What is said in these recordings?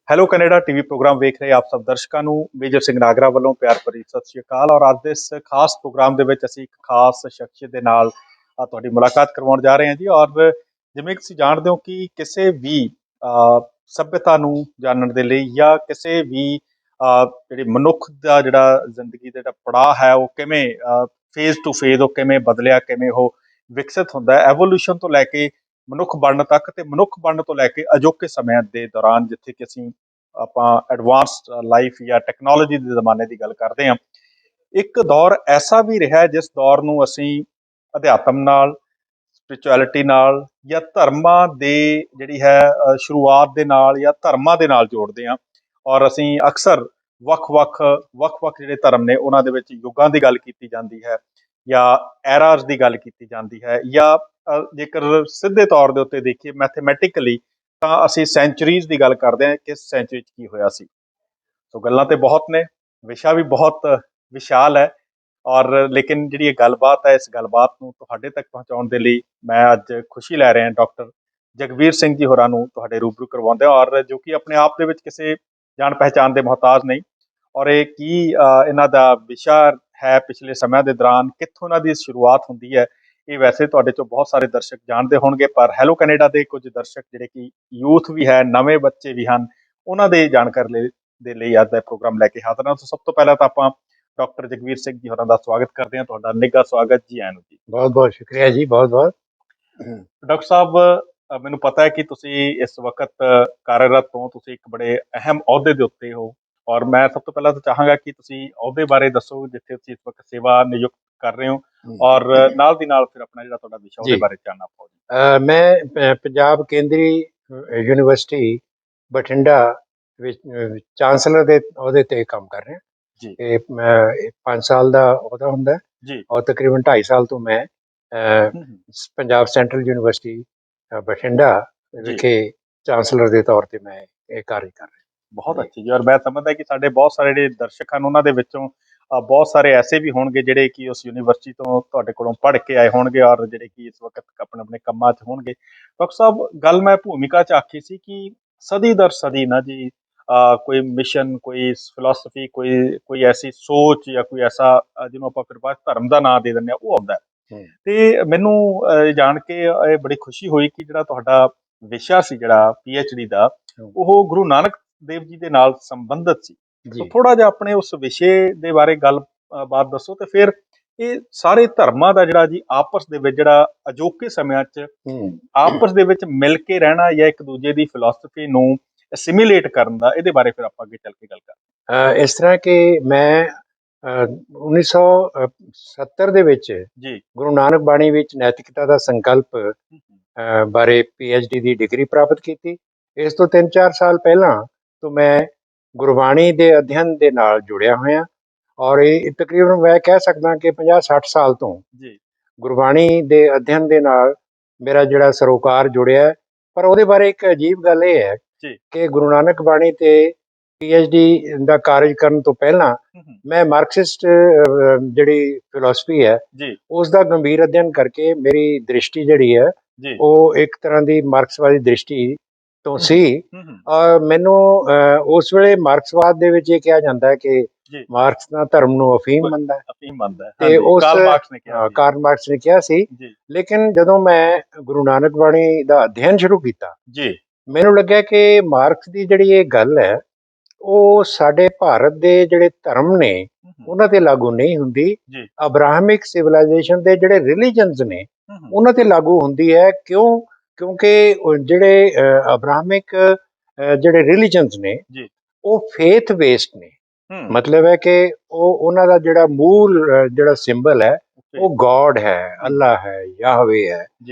Hello Canada TV programme ਵੇਖ ਰਹੇ ਆਪ ਸਭ ਦਰਸ਼ਕਾਂ ਨੂੰ ਮੇਜਰ ਸਿੰਘ ਨਾਗਰਾ ਵੱਲੋਂ ਪਿਆਰ ਭਰੀ ਸਤਿ ਸ਼੍ਰੀ ਅਕਾਲ। ਔਰ ਅੱਜ ਦੇ ਇਸ ਖਾਸ ਪ੍ਰੋਗਰਾਮ ਦੇ ਵਿੱਚ ਅਸੀਂ ਇੱਕ ਖਾਸ ਸ਼ਖਸੀਅਤ ਦੇ ਨਾਲ ਤੁਹਾਡੀ ਮੁਲਾਕਾਤ ਕਰਵਾਉਣ ਜਾ ਰਹੇ ਹਾਂ ਜੀ। ਔਰ ਜਿਵੇਂ ਕਿ ਤੁਸੀਂ ਜਾਣਦੇ ਹੋ ਕਿ ਕਿਸੇ ਵੀ ਸਭਿਅਤਾ ਨੂੰ ਜਾਣਨ ਦੇ ਲਈ ਜਾਂ ਕਿਸੇ ਵੀ ਜਿਹੜੀ ਮਨੁੱਖ ਦਾ ਜਿਹੜਾ ਜ਼ਿੰਦਗੀ ਦਾ ਜਿਹੜਾ ਪੜਾਅ ਹੈ ਉਹ ਕਿਵੇਂ ਫੇਜ਼ ਟੂ ਫੇਜ਼ ਉਹ ਕਿਵੇਂ ਬਦਲਿਆ, ਕਿਵੇਂ ਉਹ ਵਿਕਸਿਤ ਹੁੰਦਾ ਹੈ ਐਵੋਲੂਸ਼ਨ ਤੋਂ ਲੈ ਕੇ ਮਨੁੱਖ ਬਣਨ ਤੱਕ, ਤੇ ਮਨੁੱਖ ਬਣਨ ਤੋਂ ਲੈ ਕੇ ਅਜੋਕੇ ਸਮਿਆਂ ਦੇ ਦੌਰਾਨ ਜਿੱਥੇ ਕਿ ਅਸੀਂ ਆਪਾਂ ਐਡਵਾਂਸ ਲਾਈਫ ਜਾਂ ਟੈਕਨੋਲੋਜੀ ਦੇ ਜ਼ਮਾਨੇ ਦੀ ਗੱਲ ਕਰਦੇ ਹਾਂ। ਇੱਕ ਦੌਰ ਐਸਾ ਵੀ ਰਿਹਾ ਜਿਸ ਦੌਰ ਨੂੰ ਅਸੀਂ ਅਧਿਆਤਮ ਨਾਲ, ਸਪਿਰਿਚੁਅਲਿਟੀ ਨਾਲ ਜਾਂ ਧਰਮਾਂ ਦੇ ਜਿਹੜੀ ਹੈ ਸ਼ੁਰੂਆਤ ਦੇ ਨਾਲ ਜਾਂ ਧਰਮਾਂ ਦੇ ਨਾਲ ਜੋੜਦੇ ਹਾਂ। ਔਰ ਅਸੀਂ ਅਕਸਰ ਵੱਖ-ਵੱਖ ਜਿਹੜੇ ਧਰਮ ਨੇ ਉਹਨਾਂ ਦੇ ਵਿੱਚ ਯੁੱਗਾਂ ਦੀ ਗੱਲ ਕੀਤੀ ਜਾਂਦੀ ਹੈ ਜਾਂ ਐਰਾਜ਼ ਦੀ ਗੱਲ ਕੀਤੀ ਜਾਂਦੀ ਹੈ, ਜਾਂ ਜੇਕਰ ਸਿੱਧੇ ਤੌਰ ਦੇ ਉੱਤੇ ਦੇਖੀਏ ਮੈਥੇਮੈਟਿਕਲੀ ਤਾਂ ਅਸੀਂ ਸੈਂਚੁਰੀਜ਼ ਦੀ ਗੱਲ ਕਰਦੇ ਹਾਂ, ਕਿਸ ਸੈਂਚੁਰੀ 'ਚ ਕੀ ਹੋਇਆ ਸੀ। ਸੋ ਗੱਲਾਂ ਤੇ ਬਹੁਤ ਨੇ, ਵਿਸ਼ਾ ਵੀ ਬਹੁਤ ਵਿਸ਼ਾਲ ਹੈ। ਔਰ ਲੇਕਿਨ ਜਿਹੜੀ ਇਹ ਗੱਲਬਾਤ ਹੈ, ਇਸ ਗੱਲਬਾਤ ਨੂੰ ਤੁਹਾਡੇ ਤੱਕ ਪਹੁੰਚਾਉਣ ਦੇ ਲਈ ਮੈਂ ਅੱਜ ਖੁਸ਼ੀ ਲੈ ਰਿਹਾ ਡਾਕਟਰ ਜਗਵੀਰ ਸਿੰਘ ਜੀ ਹੋਰਾਂ ਨੂੰ ਤੁਹਾਡੇ ਰੂਬਰੂ ਕਰਵਾਉਂਦੇ, ਔਰ ਜੋ ਕਿ ਆਪਣੇ ਆਪ ਦੇ ਵਿੱਚ ਕਿਸੇ ਜਾਣ ਪਹਿਚਾਣ ਦੇ ਮੁਹਤਾਜ ਨਹੀਂ। ਔਰ ਇਹ ਕੀ ਇਹਨਾਂ ਦਾ ਵਿਸ਼ਾ ਹੈ ਪਿਛਲੇ ਸਮਿਆਂ ਦੇ ਦੌਰਾਨ, ਕਿੱਥੋਂ ਇਹਨਾਂ ਦੀ ਸ਼ੁਰੂਆਤ ਹੁੰਦੀ ਹੈ, ਇਹ ਵੈਸੇ ਤੁਹਾਡੇ ਚੋਂ ਬਹੁਤ ਸਾਰੇ ਦਰਸ਼ਕ ਜਾਣਦੇ ਹੋਣਗੇ, ਪਰ ਹੈਲੋ ਕੈਨੇਡਾ ਦੇ ਕੁਝ ਦਰਸ਼ਕ ਜਿਹੜੇ ਕਿ ਯੂਥ ਵੀ ਹੈ, ਨਵੇਂ ਬੱਚੇ ਵੀ ਹਨ, ਉਹਨਾਂ ਦੇ ਜਾਣਕਾਰੀ ਦੇ ਲਈ ਅੱਜ ਦਾ ਪ੍ਰੋਗਰਾਮ ਲੈ ਕੇ ਹਾਜ਼ਰ ਹਾਂ। ਸਭ ਤੋਂ ਪਹਿਲਾਂ ਤਾਂ ਆਪਾਂ ਡਾਕਟਰ ਜਗਵੀਰ ਸਿੰਘ ਜੀ ਹੋਰਾਂ ਦਾ ਸਵਾਗਤ ਕਰਦੇ ਹਾਂ। ਤੁਹਾਡਾ ਨਿੱਘਾ ਸਵਾਗਤ ਜੀ, ਆਇਆਂ ਨੂੰ ਜੀ। ਬਹੁਤ ਬਹੁਤ ਸ਼ੁਕਰੀਆ ਜੀ, ਬਹੁਤ ਬਹੁਤ। ਡਾਕਟਰ ਸਾਹਿਬ, ਮੈਨੂੰ ਪਤਾ ਹੈ ਕਿ ਤੁਸੀਂ ਇਸ ਵਕਤ ਕਾਰਜਰਤ ਹੋ, ਤੁਸੀਂ ਇੱਕ ਬੜੇ ਅਹਿਮ ਅਹੁਦੇ ਦੇ ਉੱਤੇ ਹੋ। ਔਰ ਮੈਂ ਸਭ ਤੋਂ ਪਹਿਲਾਂ ਤਾਂ ਚਾਹਾਂਗਾ ਕਿ ਤੁਸੀਂ ਅਹੁਦੇ ਬਾਰੇ ਦੱਸੋ ਜਿੱਥੇ ਤੁਸੀਂ ਇਸ ਵਕਤ ਸੇਵਾ ਨਿਯੁਕਤ ਕਰ ਰਹੇ ਹੋ, ਔਰ ਨਾਲ ਦੀ ਨਾਲ ਫਿਰ ਆਪਣਾ ਜਿਹੜਾ ਤੁਹਾਡਾ ਵਿਸ਼ਾ ਉਹਦੇ ਬਾਰੇ ਜਾਣਨਾ ਪਾਓ। ਮੈਂ ਪੰਜਾਬ ਕੇਂਦਰੀ ਯੂਨੀਵਰਸਿਟੀ ਬਠਿੰਡਾ ਵਿੱਚ ਚਾਂਸਲਰ ਦੇ ਅਹੁਦੇ ਤੇ ਕੰਮ ਕਰ ਰਿਹਾ ਜੀ। ਇਹ 5 ਸਾਲ ਦਾ ਅਹੁਦਾ ਹੁੰਦਾ ਜੀ, ਔਰ ਤਕਰੀਬਨ 2.5 ਸਾਲ ਤੋਂ ਮੈਂ ਪੰਜਾਬ ਸੈਂਟਰਲ ਯੂਨੀਵਰਸਿਟੀ ਬਠਿੰਡਾ ਵਿਖੇ ਚਾਂਸਲਰ ਦੇ ਤੌਰ ਤੇ ਮੈਂ ਇਹ ਕਾਰਜ ਕਰ ਰਿਹਾ। ਬਹੁਤ ਅੱਛੀ ਜੀ। ਔਰ ਮੈਂ ਸਮਝਦਾ ਕਿ ਸਾਡੇ ਬਹੁਤ ਸਾਰੇ ਜਿਹੜੇ ਦਰਸ਼ਕ ਹਨ ਉਹਨਾਂ ਦੇ ਵਿੱਚੋਂ ਬਹੁਤ ਸਾਰੇ ਐਸੇ ਵੀ ਹੋਣਗੇ ਜਿਹੜੇ ਕਿ ਉਸ ਯੂਨੀਵਰਸਿਟੀ ਤੋਂ ਤੁਹਾਡੇ ਕੋਲੋਂ ਪੜ੍ਹ ਕੇ ਆਏ ਹੋਣਗੇ, ਔਰ ਜਿਹੜੇ ਕਿ ਇਸ ਵਕਤ ਆਪਣੇ ਆਪਣੇ ਕੰਮਾਂ 'ਚ ਹੋਣਗੇ। ਡਾਕਟਰ ਸਾਹਿਬ, ਗੱਲ ਮੈਂ ਭੂਮਿਕਾ 'ਚ ਆਖੀ ਸੀ ਕਿ ਸਦੀ ਦਰ ਸਦੀ ਨਾ ਜੀ ਕੋਈ ਮਿਸ਼ਨ, ਕੋਈ ਫਿਲਾਸਫੀ, ਕੋਈ ਐਸੀ ਸੋਚ ਜਾਂ ਕੋਈ ਐਸਾ ਜਿਹਨੂੰ ਆਪਾਂ ਫਿਰ ਬਾਅਦ ਧਰਮ ਦਾ ਨਾਂ ਦੇ ਦਿੰਦੇ ਹਾਂ, ਉਹ ਆਉਂਦਾ। ਤੇ ਮੈਨੂੰ ਜਾਣ ਕੇ ਇਹ ਬੜੀ ਖੁਸ਼ੀ ਹੋਈ ਕਿ ਜਿਹੜਾ ਤੁਹਾਡਾ ਵਿਸ਼ਾ ਸੀ ਜਿਹੜਾ PhD ਦਾ, ਉਹ ਗੁਰੂ ਨਾਨਕ ਦੇਵ ਜੀ ਦੇ ਨਾਲ ਸੰਬੰਧਿਤ ਸੀ। ਥੋੜਾ ਜਿਹਾ ਆਪਣੇ ਉਸ ਵਿਸ਼ੇ ਦੇ ਬਾਰੇ ਗੱਲਬਾਤ ਦੱਸੋ, ਤੇ ਫਿਰ ਇਹ ਸਾਰੇ ਧਰਮਾਂ ਦਾ ਜਿਹੜਾ ਜੀ ਆਪਸ ਦੇ ਵਿੱਚ ਜਿਹੜਾ ਅਜੋਕੇ ਸਮਿਆਂ 'ਚ ਆਪਸ ਦੇ ਵਿੱਚ ਮਿਲ ਕੇ ਰਹਿਣਾ ਜਾਂ ਇੱਕ ਦੂਜੇ ਦੀ ਫਿਲਾਸਫੀ ਨੂੰ ਅਸਿਮੀਲੇਟ ਕਰਨ ਦਾ, ਇਹਦੇ ਬਾਰੇ ਫਿਰ ਆਪਾਂ ਅੱਗੇ ਚੱਲ ਕੇ ਗੱਲ ਕਰਾਂਗੇ। ਇਸ ਤਰ੍ਹਾਂ ਕਿ ਮੈਂ 1970 ਦੇ ਵਿੱਚ ਜੀ ਗੁਰੂ ਨਾਨਕ ਬਾਣੀ ਵਿੱਚ ਨੈਤਿਕਤਾ ਦਾ ਸੰਕਲਪ ਬਾਰੇ PhD ਦੀ ਡਿਗਰੀ ਪ੍ਰਾਪਤ ਕੀਤੀ। ਇਸ ਤੋਂ 3-4 ਸਾਲ ਪਹਿਲਾਂ ਤੋਂ ਮੈਂ ਗੁਰਬਾਣੀ ਦੇ ਅਧਿਐਨ ਦੇ ਨਾਲ ਜੁੜਿਆ ਹੋਇਆ, ਔਰ ਇਹ ਤਕਰੀਬਨ ਮੈਂ ਕਹਿ ਸਕਦਾ ਕਿ 50-60 ਸਾਲ ਤੋਂ ਗੁਰਬਾਣੀ ਦੇ ਅਧਿਐਨ ਦੇ ਨਾਲ ਮੇਰਾ ਜਿਹੜਾ ਸਰੋਕਾਰ ਜੁੜਿਆ। ਪਰ ਉਹਦੇ ਬਾਰੇ ਇੱਕ ਅਜੀਬ ਗੱਲ ਇਹ ਹੈ ਕਿ ਗੁਰੂ ਨਾਨਕ ਬਾਣੀ ਤੇ PhD ਦਾ ਕਾਰਜ ਕਰਨ ਤੋਂ ਪਹਿਲਾਂ ਮੈਂ ਮਾਰਕਸਿਸਟ ਜਿਹੜੀ ਫਿਲਾਸਫੀ ਹੈ ਉਸ ਦਾ ਗੰਭੀਰ ਅਧਿਐਨ ਕਰਕੇ ਮੇਰੀ ਦ੍ਰਿਸ਼ਟੀ ਜਿਹੜੀ ਹੈ ਉਹ ਇੱਕ ਤਰ੍ਹਾਂ ਦੀ ਮਾਰਕਸਵਾਦੀ ਦ੍ਰਿਸ਼ਟੀ ਤੋਂ ਸੀ। ਮੈਨੂੰ ਉਸ ਵੇਲੇ ਮਾਰਕਸਵਾਦ ਦੇ ਵਿੱਚ ਇਹ ਕਿਹਾ ਜਾਂਦਾ ਹੈ ਕਿ ਮਾਰਕਸ ਦਾ ਧਰਮ ਨੂੰ ਅਫੀਮ ਮੰਨਦਾ ਹੈ, ਤੇ ਉਸ ਕਾਰਲ ਮਾਰਕਸ ਨੇ ਕਿਹਾ ਸੀ। ਲੇਕਿਨ ਜਦੋਂ ਮੈਂ ਗੁਰੂ ਨਾਨਕ ਬਾਣੀ ਦਾ ਅਧਿਐਨ ਸ਼ੁਰੂ ਕੀਤਾ, ਮੈਨੂੰ ਲੱਗਿਆ ਕਿ ਮਾਰਕਸ ਦੀ ਜਿਹੜੀ ਇਹ ਗੱਲ ਹੈ ਉਹ ਸਾਡੇ ਭਾਰਤ ਦੇ ਜਿਹੜੇ ਧਰਮ ਨੇ ਉਹਨਾਂ ਤੇ ਲਾਗੂ ਨਹੀਂ ਹੁੰਦੀ। ਅਬਰਾਹਮਿਕ ਸਿਵਲਾਈਜੇਸ਼ਨ ਦੇ ਜਿਹੜੇ ਰਿਲੀਜਨਸ ਨੇ ਉਹਨਾਂ ਤੇ ਲਾਗੂ ਹੁੰਦੀ ਹੈ। ਕਿਉਂਕਿ ਜਿਹੜੇ ਅਬਰਾਹਮਿਕ ਜਿਹੜੇ ਰਿਲੀਜਨਸ ਨੇ ਉਹ ਫੇਥ ਬੇਸਡ ਨੇ। ਮਤਲਬ ਹੈ ਕਿ ਉਹਨਾਂ ਦਾ ਜਿਹੜਾ ਮੂਲ ਜਿਹੜਾ ਸਿੰਬਲ ਹੈ ਉਹ ਗੋਡ ਹੈ, ਅੱਲਾ ਹੈ, ਯਾਹਵੇ ਹੈ।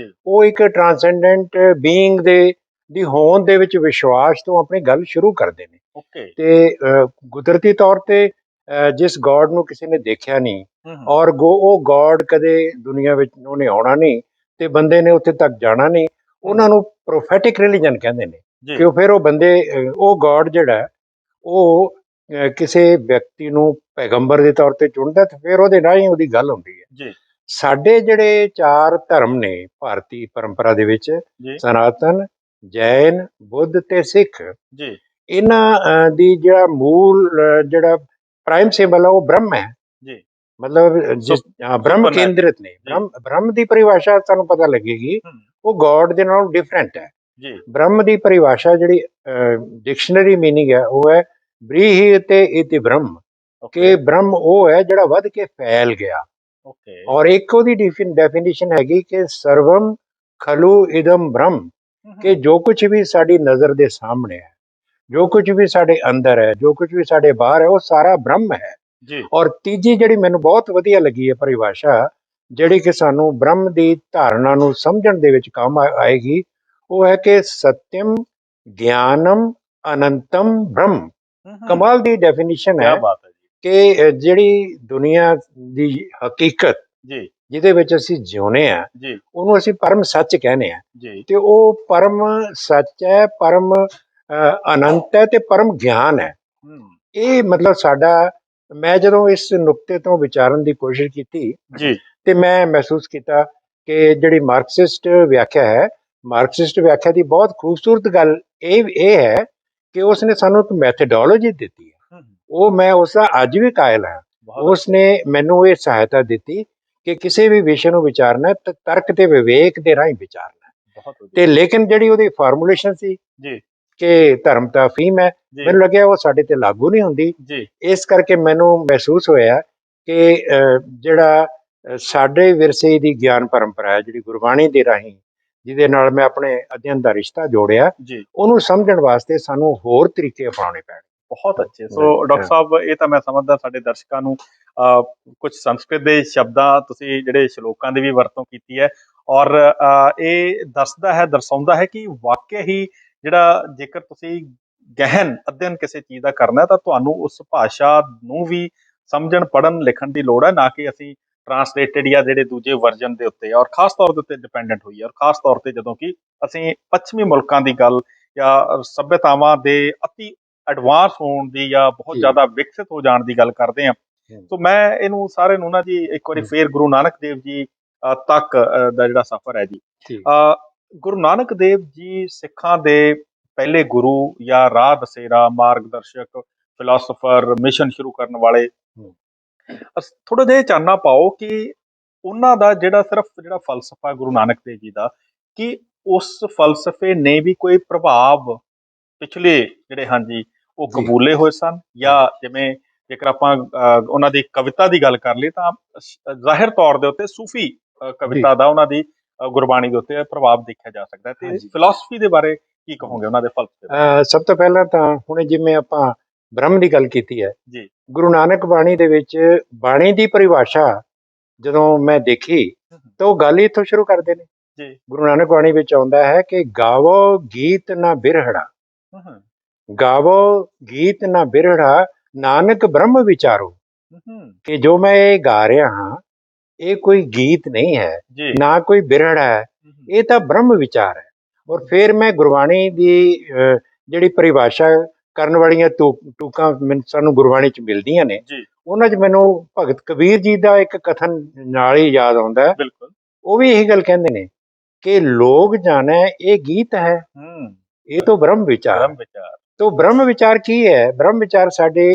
ਉਹ ਇੱਕ ਟ੍ਰਾਂਸੈਂਡੈਂਟ ਬੀਇੰਗ ਦੀ ਹੋਂਦ ਦੇ ਵਿੱਚ ਵਿਸ਼ਵਾਸ ਤੋਂ ਆਪਣੀ ਗੱਲ ਸ਼ੁਰੂ ਕਰਦੇ ਨੇ। ਤੇ ਕੁਦਰਤੀ ਤੌਰ ਤੇ ਜਿਸ ਗੋਡ ਨੂੰ ਕਿਸੇ ਨੇ ਦੇਖਿਆ ਨਹੀਂ, ਔਰ ਉਹ ਗੋਡ ਕਦੇ ਦੁਨੀਆ ਵਿੱਚ ਉਹਨੇ ਆਉਣਾ ਨਹੀਂ ਤੇ ਬੰਦੇ ਨੇ ਉੱਥੇ ਤੱਕ ਜਾਣਾ ਨਹੀਂ, ਉਹਨਾਂ ਨੂੰ ਪ੍ਰੋਫੈਟਿਕ ਰਿਲੀਜਨ ਕਹਿੰਦੇ ਨੇ। ਕਿਉਂ? ਫਿਰ ਉਹ ਬੰਦੇ ਉਹ ਗੋਡ ਜਿਹੜਾ ਉਹ ਕਿਸੇ ਵਿਅਕਤੀ ਨੂੰ ਪੈਗੰਬਰ ਦੇ ਤੌਰ ਤੇ ਚੁਣਦਾ ਤੇ ਫਿਰ ਉਹਦੇ ਨਾਲ ਹੀ ਉਹਦੀ ਗੱਲ ਹੁੰਦੀ ਹੈ। ਸਾਡੇ ਜਿਹੜੇ 4 ਧਰਮ ਨੇ ਭਾਰਤੀ ਪਰੰਪਰਾ ਦੇ ਵਿੱਚ, ਸਨਾਤਨ, ਜੈਨ, ਬੁੱਧ ਤੇ ਸਿੱਖ, ਇਹਨਾਂ ਦੀ ਜਿਹੜਾ ਮੂਲ ਜਿਹੜਾ ਪ੍ਰਾਈਮ ਸਿੰਬਲ ਹੈ ਉਹ ਬ੍ਰਹਮ ਹੈ। ਜੀ ਮਤਲਬ ਜਿਸ ਬ੍ਰਹਮ supernatural, ਕੇਂਦਰਿਤ ਨੇ। ਬ੍ਰਹਮ ਦੀ ਪਰਿਭਾਸ਼ਾ ਤੁਹਾਨੂੰ ਪਤਾ ਲੱਗੇਗੀ ਹਮ, ਉਹ ਗੋਡ ਦੇ ਨਾਲੋਂ ਡਿਫਰੈਂਟ ਹੈ। ਜੀ ਬ੍ਰਹਮ ਦੀ ਪਰਿਭਾਸ਼ਾ ਜਿਹੜੀ ਡਿਕਸ਼ਨਰੀ ਮੀਨਿੰਗ ਹੈ ਉਹ ਹੈ ਬ੍ਰੀਹੀ ਤੇ ਇति ਬ੍ਰਹਮ, ਓਕੇ ਕਿ ਬ੍ਰਹਮ ਉਹ ਹੈ ਜਿਹੜਾ ਵੱਧ ਕੇ ਫੈਲ ਗਿਆ। ਓਕੇ ਔਰ ਇੱਕ ਉਹਦੀ ਡੈਫੀਨੇਸ਼ਨ ਹੈਗੀ ਕਿ ਸਰਵਮ ਖਲੂ ਇਦਮ ਬ੍ਰਹਮ, ਕਿ ਜੋ ਕੁਝ ਵੀ ਸਾਡੀ ਨਜ਼ਰ ਦੇ ਸਾਹਮਣੇ ਹੈ, ਜੋ ਕੁਝ ਵੀ ਸਾਡੇ ਅੰਦਰ ਹੈ, ਜੋ ਕੁਝ ਵੀ ਸਾਡੇ ਬਾਹਰ ਹੈ, ਉਹ ਸਾਰਾ ਬ੍ਰਹਮ ਹੈ। ਜੀ ਔਰ ਤੀਜੀ ਜਿਹੜੀ ਮੈਨੂੰ ਬਹੁਤ ਵਧੀਆ ਲੱਗੀ ਹੈ ਪਰਿਭਾਸ਼ਾ, ਜਿਹੜੀ ਕਿ ਸਾਨੂੰ ਬ੍ਰਹਮ ਦੀ ਧਾਰਨਾ ਨੂੰ ਸਮਝਣ ਦੇ ਵਿੱਚ ਕੰਮ ਆਏਗੀ, ਉਹ ਹੈ ਕਿ ਸਤਿਅਮ ਗਿਆਨਮ ਅਨੰਤਮ ਬ੍ਰਹਮ। ਕਮਾਲ ਦੀ ਡੈਫੀਨੇਸ਼ਨ ਹੈ ਕੀ ਬਾਤ ਹੈ ਜੀ ਕਿ ਜਿਹੜੀ ਦੁਨੀਆ ਦੀ ਹਕੀਕਤ ਜੀ ਜਿਹਦੇ ਵਿੱਚ ਅਸੀਂ ਜਿਉਂਦੇ ਆ ਜੀ ਉਹਨੂੰ ਅਸੀਂ ਪਰਮ ਸੱਚ ਕਹਿੰਦੇ ਆ, ਜੀ ਤੇ ਉਹ ਪਰਮ ਸੱਚ ਹੈ, ਪਰਮ ਅਨੰਤ ਹੈ ਤੇ ਪਰਮ ਗਿਆਨ ਹੈ। ਇਹ ਮਤਲਬ ਸਾਡਾ, ਮੈਂ ਜਦੋਂ ਇਸ ਨੁਕਤੇ ਤੋਂ ਵਿਚਾਰਨ ਦੀ ਕੋਸ਼ਿਸ਼ ਕੀਤੀ ਜੀ ਤੇ ਮੈਂ ਮਹਿਸੂਸ ਕੀਤਾ ਕਿ ਜਿਹੜੀ ਮਾਰਕਸਿਸਟ ਵਿਆਖਿਆ ਹੈ, ਮਾਰਕਸਿਸਟ ਵਿਆਖਿਆ ਦੀ ਬਹੁਤ ਖੂਬਸੂਰਤ ਗੱਲ ਇਹ ਹੈ ਕਿ ਉਸਨੇ ਸਾਨੂੰ ਇੱਕ ਮੈਥਡੋਲੋਜੀ ਦਿੱਤੀ ਹੈ। ਉਹ ਮੈਂ ਉਸਦਾ ਅੱਜ ਵੀ ਕਾਇਲ ਹਾਂ। ਉਸਨੇ ਮੈਨੂੰ ਇਹ ਸਹਾਇਤਾ ਦਿੱਤੀ ਕਿ ਕਿਸੇ ਵੀ ਵਿਸ਼ੇ ਨੂੰ ਵਿਚਾਰਨਾ ਤਾਂ ਤਰਕ ਤੇ ਵਿਵੇਕ ਦੇ ਰਾਹੀਂ ਵਿਚਾਰਨਾ। ਤੇ ਲੇਕਿਨ ਜਿਹੜੀ ਉਹਦੀ ਫਾਰਮੂਲੇਸ਼ਨ ਸੀ ਜੀ ਕਿ ਧਰਮ ਤਾਂ ਅਫੀਮ ਹੈ, ਜੀ ਮੈਨੂੰ ਲੱਗਿਆ ਉਹ ਸਾਡੇ ਤੇ ਲਾਗੂ ਨਹੀਂ ਹੁੰਦੀ। ਜੀ ਇਸ ਕਰਕੇ ਮੈਨੂੰ ਮਹਿਸੂਸ ਹੋਇਆ ਕਿ ਜਿਹੜਾ ਸਾਡੇ ਵਿਰਸੇ ਦੀ ਗਿਆਨ ਪਰੰਪਰਾ ਹੈ, ਜਿਹੜੀ ਗੁਰਬਾਣੀ ਦੇ ਰਾਹੀਂ ਜਿਹਦੇ ਨਾਲ ਮੈਂ ਆਪਣੇ ਅਧਿਐਨ ਦਾ ਰਿਸ਼ਤਾ ਜੋੜਿਆ, ਜੀ ਉਹਨੂੰ ਸਮਝਣ ਵਾਸਤੇ ਸਾਨੂੰ ਹੋਰ ਤਰੀਕੇ ਅਪਣਾਉਣੇ ਪੈਣ। ਬਹੁਤ ਅੱਛੇ। ਸੋ ਡਾਕਟਰ ਸਾਹਿਬ, ਇਹ ਤਾਂ ਮੈਂ ਸਮਝਦਾ ਸਾਡੇ ਦਰਸ਼ਕਾਂ ਨੂੰ ਕੁਝ ਸੰਸਕ੍ਰਿਤ ਦੇ ਸ਼ਬਦਾਂ, ਤੁਸੀਂ ਜਿਹੜੇ ਸ਼ਲੋਕਾਂ ਦੀ ਵੀ ਵਰਤੋਂ ਕੀਤੀ ਹੈ, ਔਰ ਇਹ ਦਰਸਾਉਂਦਾ ਹੈ ਕਿ ਵਾਕਿਆ ਹੀ ਜਿਹੜਾ, ਜੇਕਰ ਤੁਸੀਂ ਗਹਿਨ ਅਧਿਐਨ ਕਿਸੇ ਚੀਜ਼ ਦਾ ਕਰਨਾ ਤਾਂ ਤੁਹਾਨੂੰ ਉਸ ਭਾਸ਼ਾ ਨੂੰ ਵੀ ਸਮਝਣ, ਪੜ੍ਹਨ, ਲਿਖਣ ਦੀ ਲੋੜ ਹੈ, ਨਾ ਕਿ ਅਸੀਂ ਟਰਾਂਸਲੇਟਡ ਜਾਂ ਜਿਹੜੇ ਦੂਜੇ ਵਰਜਨ ਦੇ ਉੱਤੇ ਔਰ ਖਾਸ ਤੌਰ ਦੇ ਉੱਤੇ ਡਿਪੈਂਡੈਂਟ ਹੋਈਏ। ਔਰ ਖਾਸ ਤੌਰ ਤੇ ਜਦੋਂ ਕਿ ਅਸੀਂ ਪੱਛਮੀ ਮੁਲਕਾਂ ਦੀ ਗੱਲ ਜਾਂ ਸੱਭਿਅਤਾਵਾਂ ਦੇ ਅਤੀ ਐਡਵਾਂਸ ਹੋਣ ਦੀ ਜਾਂ ਬਹੁਤ ਜ਼ਿਆਦਾ ਵਿਕਸਿਤ ਹੋ ਜਾਣ ਦੀ ਗੱਲ ਕਰਦੇ ਹਾਂ। ਸੋ ਮੈਂ ਇਹਨੂੰ ਸਾਰੇ ਨੂੰ ਨਾ ਜੀ ਇੱਕ ਵਾਰੀ ਫੇਰ ਗੁਰੂ ਨਾਨਕ ਦੇਵ ਜੀ ਤੱਕ ਦਾ ਜਿਹੜਾ ਸਫ਼ਰ ਹੈ ਜੀ, ਗੁਰੂ ਨਾਨਕ ਦੇਵ ਜੀ ਸਿੱਖਾਂ ਦੇ ਪਹਿਲੇ ਗੁਰੂ ਜਾਂ ਰਾਹ ਦਸੇਰਾ, ਮਾਰਗਦਰਸ਼ਕ, ਫਿਲਾਸਫਰ, ਮਿਸ਼ਨ ਸ਼ੁਰੂ ਕਰਨ ਵਾਲੇ। ਥੋੜਾ ਜਿਹਾ ਚਾਨਣਾ ਪਾਓ ਕਿ ਉਹਨਾਂ ਦਾ ਜਿਹੜਾ ਜਿਹੜਾ ਫਲਸਫਾ ਗੁਰੂ ਨਾਨਕ ਦੇਵ ਜੀ ਦਾ, ਕਿ ਉਸ ਫਲਸਫੇ ਨੇ ਵੀ ਕੋਈ ਪ੍ਰਭਾਵ ਪਿਛਲੇ ਜਿਹੜੇ ਹਾਂਜੀ ਉਹ ਕਬੂਲੇ ਹੋਏ ਸਨ, ਜਾਂ ਜਿਵੇਂ ਜੇਕਰ ਆਪਾਂ ਉਹਨਾਂ ਦੀ ਕਵਿਤਾ ਦੀ ਗੱਲ ਕਰ ਲਈ ਤਾਂ ਜ਼ਾਹਿਰ ਤੌਰ ਦੇ ਉੱਤੇ ਸੂਫੀ ਕਵਿਤਾ ਦਾ ਉਹਨਾਂ ਦੀ ਗੁਰਬਾਣੀ ਦੇ ਉੱਤੇ ਪ੍ਰਭਾਵ ਦੇਖਿਆ ਜਾ ਸਕਦਾ ਹੈ। ਤੇ ਫਿਲਾਸਫੀ ਦੇ ਬਾਰੇ ਕੀ ਕਹੋਗੇ, ਉਹਨਾਂ ਦੇ ਫਲਸਫੇ? ਸਭ ਤੋਂ ਪਹਿਲਾਂ ਤਾਂ ਹੁਣ ਜਿਵੇਂ ਆਪਾਂ ਬ੍ਰਹਮ ਦੀ ਗੱਲ ਕੀਤੀ ਹੈ ਜੀ, ਗੁਰੂ ਨਾਨਕ ਬਾਣੀ ਦੇ ਵਿੱਚ ਬਾਣੀ ਦੀ ਪਰਿਭਾਸ਼ਾ ਜਦੋਂ ਮੈਂ ਦੇਖੀ ਤਾਂ ਉਹ ਗੱਲ ਹੀ ਇੱਥੋਂ ਸ਼ੁਰੂ ਕਰਦੇ ਨੇ ਜੀ। ਗੁਰੂ ਨਾਨਕ ਬਾਣੀ ਵਿੱਚ ਆਉਂਦਾ ਹੈ ਕਿ ਗਾਵੋ ਗੀਤ ਨਾ ਬਿਰਹੜਾ, ਗਾਵੋ ਗੀਤ ਨਾ ਬਿਰਹੜਾ, ਨਾਨਕ ਬ੍ਰਹਮ ਵਿਚਾਰੋ। ਕਿ ਜੋ ਮੈਂ ਇਹ ਗਾ ਰਿਹਾ ਹਾਂ ਇਹ ਕੋਈ ਗੀਤ ਨਹੀਂ ਹੈ, ਨਾ ਕੋਈ ਬਿਰਹੜਾ ਹੈ, ਇਹ ਤਾਂ ਬ੍ਰਹਮ ਵਿਚਾਰ ਹੈ। ਔਰ ਫਿਰ ਮੈਂ ਗੁਰਬਾਣੀ ਦੀ ਜਿਹੜੀ ਪਰਿਭਾਸ਼ਾ ਕਰਨ ਵਾਲੀਆਂ ਟੂਕਾਂ ਸਾਨੂੰ ਗੁਰਬਾਣੀ 'ਚ ਮਿਲਦੀਆਂ ਨੇ, ਉਹਨਾਂ 'ਚ ਮੈਨੂੰ ਭਗਤ ਕਬੀਰ ਜੀ ਦਾ ਇੱਕ ਕਥਨ ਨਾਲ ਹੀ ਯਾਦ ਆਉਂਦਾ ਹੈ। ਉਹ ਵੀ ਇਹੀ ਗੱਲ ਕਹਿੰਦੇ ਨੇ ਕਿ ਲੋਕ ਜਾਣੈ ਇਹ ਗੀਤ ਹੈ, ਇਹ ਤਾਂ ਬ੍ਰਹਮ ਵਿਚਾਰ। ਤੋ ਬ੍ਰਹਮ ਵਿਚਾਰ ਕੀ ਹੈ? ਬ੍ਰਹਮ ਵਿਚਾਰ ਸਾਡੇ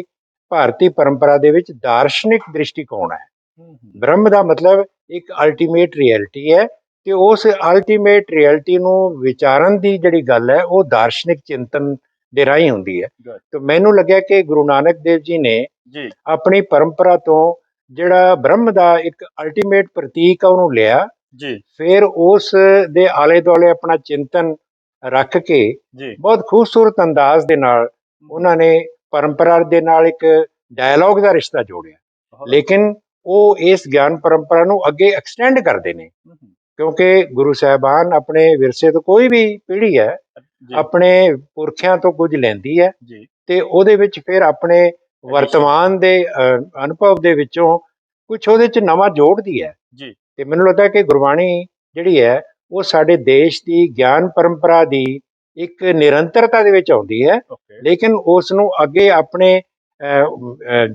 ਭਾਰਤੀ ਪਰੰਪਰਾ ਦੇ ਵਿੱਚ ਦਾਰਸ਼ਨਿਕ ਦ੍ਰਿਸ਼ਟੀਕੋਣ ਹੈ। ਬ੍ਰਹਮ ਦਾ ਮਤਲਬ ਇੱਕ ਅਲਟੀਮੇਟ ਰਿਐਲਿਟੀ ਹੈ, ਤੇ ਉਸ ਅਲਟੀਮੇਟ ਰਿਐਲਿਟੀ ਨੂੰ ਵਿਚਾਰਨ ਦੀ ਜਿਹੜੀ ਗੱਲ ਹੈ ਉਹ ਦਾਰਸ਼ਨਿਕ ਚਿੰਤਨ ਦੇ ਰਾਹੀਂ ਹੁੰਦੀ ਹੈ। ਤੇ ਮੈਨੂੰ ਲੱਗਿਆ ਕਿ ਗੁਰੂ ਨਾਨਕ ਦੇਵ ਜੀ ਨੇ ਆਪਣੀ ਪਰੰਪਰਾ ਤੋਂ ਜਿਹੜਾ ਬ੍ਰਹਮ ਦਾ ਇੱਕ ਅਲਟੀਮੇਟ ਪ੍ਰਤੀਕ ਆ ਉਹਨੂੰ ਲਿਆ, ਫਿਰ ਉਸ ਦੇ ਆਲੇ ਦੁਆਲੇ ਆਪਣਾ ਚਿੰਤਨ ਰੱਖ ਕੇ ਬਹੁਤ ਖੂਬਸੂਰਤ ਅੰਦਾਜ਼ ਦੇ ਨਾਲ ਉਹਨਾਂ ਨੇ ਪਰੰਪਰਾ ਦੇ ਨਾਲ ਇੱਕ ਡਾਇਲੋਗ ਦਾ ਰਿਸ਼ਤਾ ਜੋੜਿਆ। ਲੇਕਿਨ ਉਹ ਇਸ ਗਿਆਨ ਪਰੰਪਰਾ ਨੂੰ ਅੱਗੇ ਐਕਸਟੈਂਡ ਕਰਦੇ ਨੇ, ਕਿਉਂਕਿ ਗੁਰੂ ਸਾਹਿਬਾਨ ਆਪਣੇ ਵਿਰਸੇ ਤੋਂ, ਕੋਈ ਵੀ ਪੀੜ੍ਹੀ ਹੈ ਆਪਣੇ ਪੁਰਖਿਆਂ ਤੋਂ ਕੁਝ ਲੈਂਦੀ ਹੈ ਤੇ ਉਹਦੇ ਵਿੱਚ ਫਿਰ ਆਪਣੇ ਵਰਤਮਾਨ ਦੇ ਅਨੁਭਵ ਦੇ ਵਿੱਚੋਂ ਕੁਛ ਉਹਦੇ 'ਚ ਨਵਾਂ ਜੋੜਦੀ ਹੈ। ਤੇ ਮੈਨੂੰ ਲੱਗਦਾ ਕਿ ਗੁਰਬਾਣੀ ਜਿਹੜੀ ਹੈ ਉਹ ਸਾਡੇ ਦੇਸ਼ ਦੀ ਗਿਆਨ ਪਰੰਪਰਾ ਦੀ ਇੱਕ ਨਿਰੰਤਰਤਾ ਦੇ ਵਿੱਚ ਆਉਂਦੀ ਹੈ, ਲੇਕਿਨ ਉਸ ਨੂੰ ਅੱਗੇ ਆਪਣੇ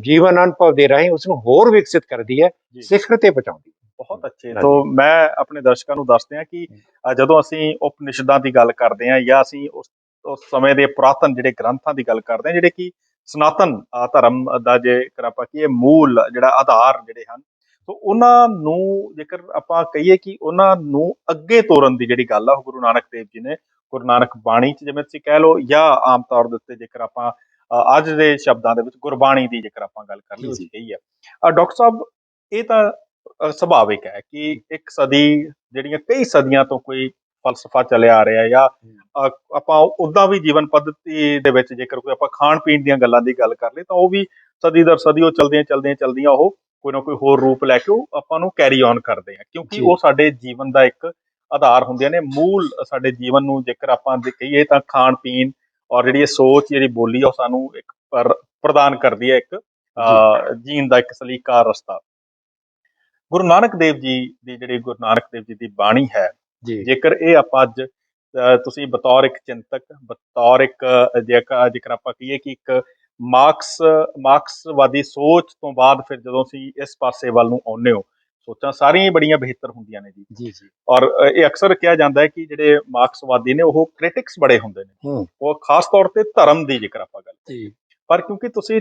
ਜੀਵਨ ਅਨੁਭਵ ਦੇ ਰਾਹੀਂ ਉਸ ਨੂੰ ਹੋਰ ਵਿਕਸਿਤ ਕਰਦੀ ਹੈ, ਸਿਖਰ ਤੇ ਪਹੁੰਚਾਉਂਦੀ ਹੈ। ਬਹੁਤ ਅੱਛੇ। ਤੋਂ ਮੈਂ ਆਪਣੇ ਦਰਸ਼ਕਾਂ ਨੂੰ ਦੱਸਦੇ ਹਾਂ ਕਿ ਜਦੋਂ ਅਸੀਂ ਉਪਨਿਸ਼ਦਾਂ ਦੀ ਗੱਲ ਕਰਦੇ ਹਾਂ ਜਾਂ ਅਸੀਂ ਉਸ ਉਸ ਸਮੇਂ ਦੇ ਪੁਰਾਤਨ ਜਿਹੜੇ ਗ੍ਰੰਥਾਂ ਦੀ ਗੱਲ ਕਰਦੇ ਹਾਂ, ਜਿਹੜੇ ਕਿ ਸਨਾਤਨ ਧਰਮ ਦਾ ਜੇਕਰ ਆਪਾਂ ਕਹੀਏ ਮੂਲ ਜਿਹੜਾ ਆਧਾਰ ਜਿਹੜੇ ਹਨ, ਸੋ ਉਹਨਾਂ ਨੂੰ ਜੇਕਰ ਆਪਾਂ ਕਹੀਏ ਕਿ ਉਹਨਾਂ ਨੂੰ ਅੱਗੇ ਤੋਰਨ ਦੀ ਜਿਹੜੀ ਗੱਲ ਆ ਉਹ ਗੁਰੂ ਨਾਨਕ ਦੇਵ ਜੀ ਨੇ ਗੁਰੂ ਨਾਨਕ ਬਾਣੀ 'ਚ, ਜਿਵੇਂ ਤੁਸੀਂ ਕਹਿ ਲਓ, ਜਾਂ ਆਮ ਤੌਰ ਦੇ ਉੱਤੇ ਜੇਕਰ ਆਪਾਂ ਅੱਜ ਦੇ ਸ਼ਬਦਾਂ ਦੇ ਵਿੱਚ ਗੁਰਬਾਣੀ ਦੀ ਜੇਕਰ ਆਪਾਂ ਗੱਲ ਕਰ ਲਈ, ਉਹ 'ਚ ਕਹੀ ਆ। ਡਾਕਟਰ ਸਾਹਿਬ, ਇਹ ਤਾਂ ਸੁਭਾਵਿਕ ਹੈ ਕਿ ਇੱਕ ਸਦੀ, ਜਿਹੜੀਆਂ ਕਈ ਸਦੀਆਂ ਤੋਂ ਕੋਈ ਫਲਸਫਾ ਚੱਲਿਆ ਆ ਰਿਹਾ, ਜਾਂ ਆਪਾਂ ਉੱਦਾਂ ਵੀ ਜੀਵਨ ਪੱਧਤੀ ਦੇ ਵਿੱਚ ਜੇਕਰ ਕੋਈ ਆਪਾਂ ਖਾਣ ਪੀਣ ਦੀਆਂ ਗੱਲਾਂ ਦੀ ਗੱਲ ਕਰ ਲਈ, ਤਾਂ ਉਹ ਵੀ ਸਦੀ ਦਰ ਸਦੀ ਉਹ ਚਲਦੀਆਂ ਉਹ ਕੋਈ ਨਾ ਕੋਈ ਹੋਰ ਰੂਪ ਲੈ ਕੇ ਉਹ ਆਪਾਂ ਨੂੰ ਕੈਰੀ ਔਨ ਕਰਦੇ ਆ, ਕਿਉਂਕਿ ਉਹ ਸਾਡੇ ਜੀਵਨ ਦਾ ਇੱਕ ਆਧਾਰ ਹੁੰਦੀਆਂ ਨੇ। ਮੂਲ ਸਾਡੇ ਜੀਵਨ ਨੂੰ ਜੇਕਰ ਆਪਾਂ ਕਹੀਏ ਤਾਂ ਖਾਣ ਪੀਣ ਔਰ ਜਿਹੜੀ ਇਹ ਸੋਚ, ਜਿਹੜੀ ਬੋਲੀ ਆ, ਉਹ ਸਾਨੂੰ ਇੱਕ ਪ੍ਰਦਾਨ ਕਰਦੀ ਹੈ ਇੱਕ ਜੀਣ ਦਾ ਇੱਕ ਸਲੀਕਾ ਰਸਤਾ। ਗੁਰੂ ਨਾਨਕ ਦੇਵ ਜੀ ਦੀ ਜਿਹੜੀ ਗੁਰੂ ਨਾਨਕ ਦੇਵ ਜੀ ਦੀ ਬਾਣੀ ਹੈ, ਜੇਕਰ ਇਹ ਆਪਾਂ ਅੱਜ ਤੁਸੀਂ ਬਤੌਰ ਇੱਕ ਚਿੰਤਕ, ਬਤੌਰ ਇੱਕ ਜੇਕਰ ਆਪਾਂ ਕਹੀਏ ਕਿ ਇੱਕ ਮਾਰਕਸਵਾਦੀ ਸੋਚ ਤੋਂ ਬਾਅਦ ਫਿਰ ਜਦੋਂ ਅਸੀਂ ਇਸ ਪਾਸੇ ਵੱਲ ਨੂੰ ਆਉਂਦੇ ਹੋ, ਸੋਚਾਂ ਸਾਰੀਆਂ ਹੀ ਬੜੀਆਂ ਬਿਹਤਰ ਹੁੰਦੀਆਂ ਨੇ ਜੀ। ਔਰ ਇਹ ਅਕਸਰ ਕਿਹਾ ਜਾਂਦਾ ਹੈ ਕਿ ਜਿਹੜੇ ਮਾਰਕਸਵਾਦੀ ਨੇ ਉਹ ਕ੍ਰਿਟਿਕਸ ਬੜੇ ਹੁੰਦੇ ਨੇ, ਉਹ ਖਾਸ ਤੌਰ ਤੇ ਧਰਮ ਦੀ ਜੇਕਰ ਆਪਾਂ ਗੱਲ, ਪਰ ਕਿਉਂਕਿ ਤੁਸੀਂ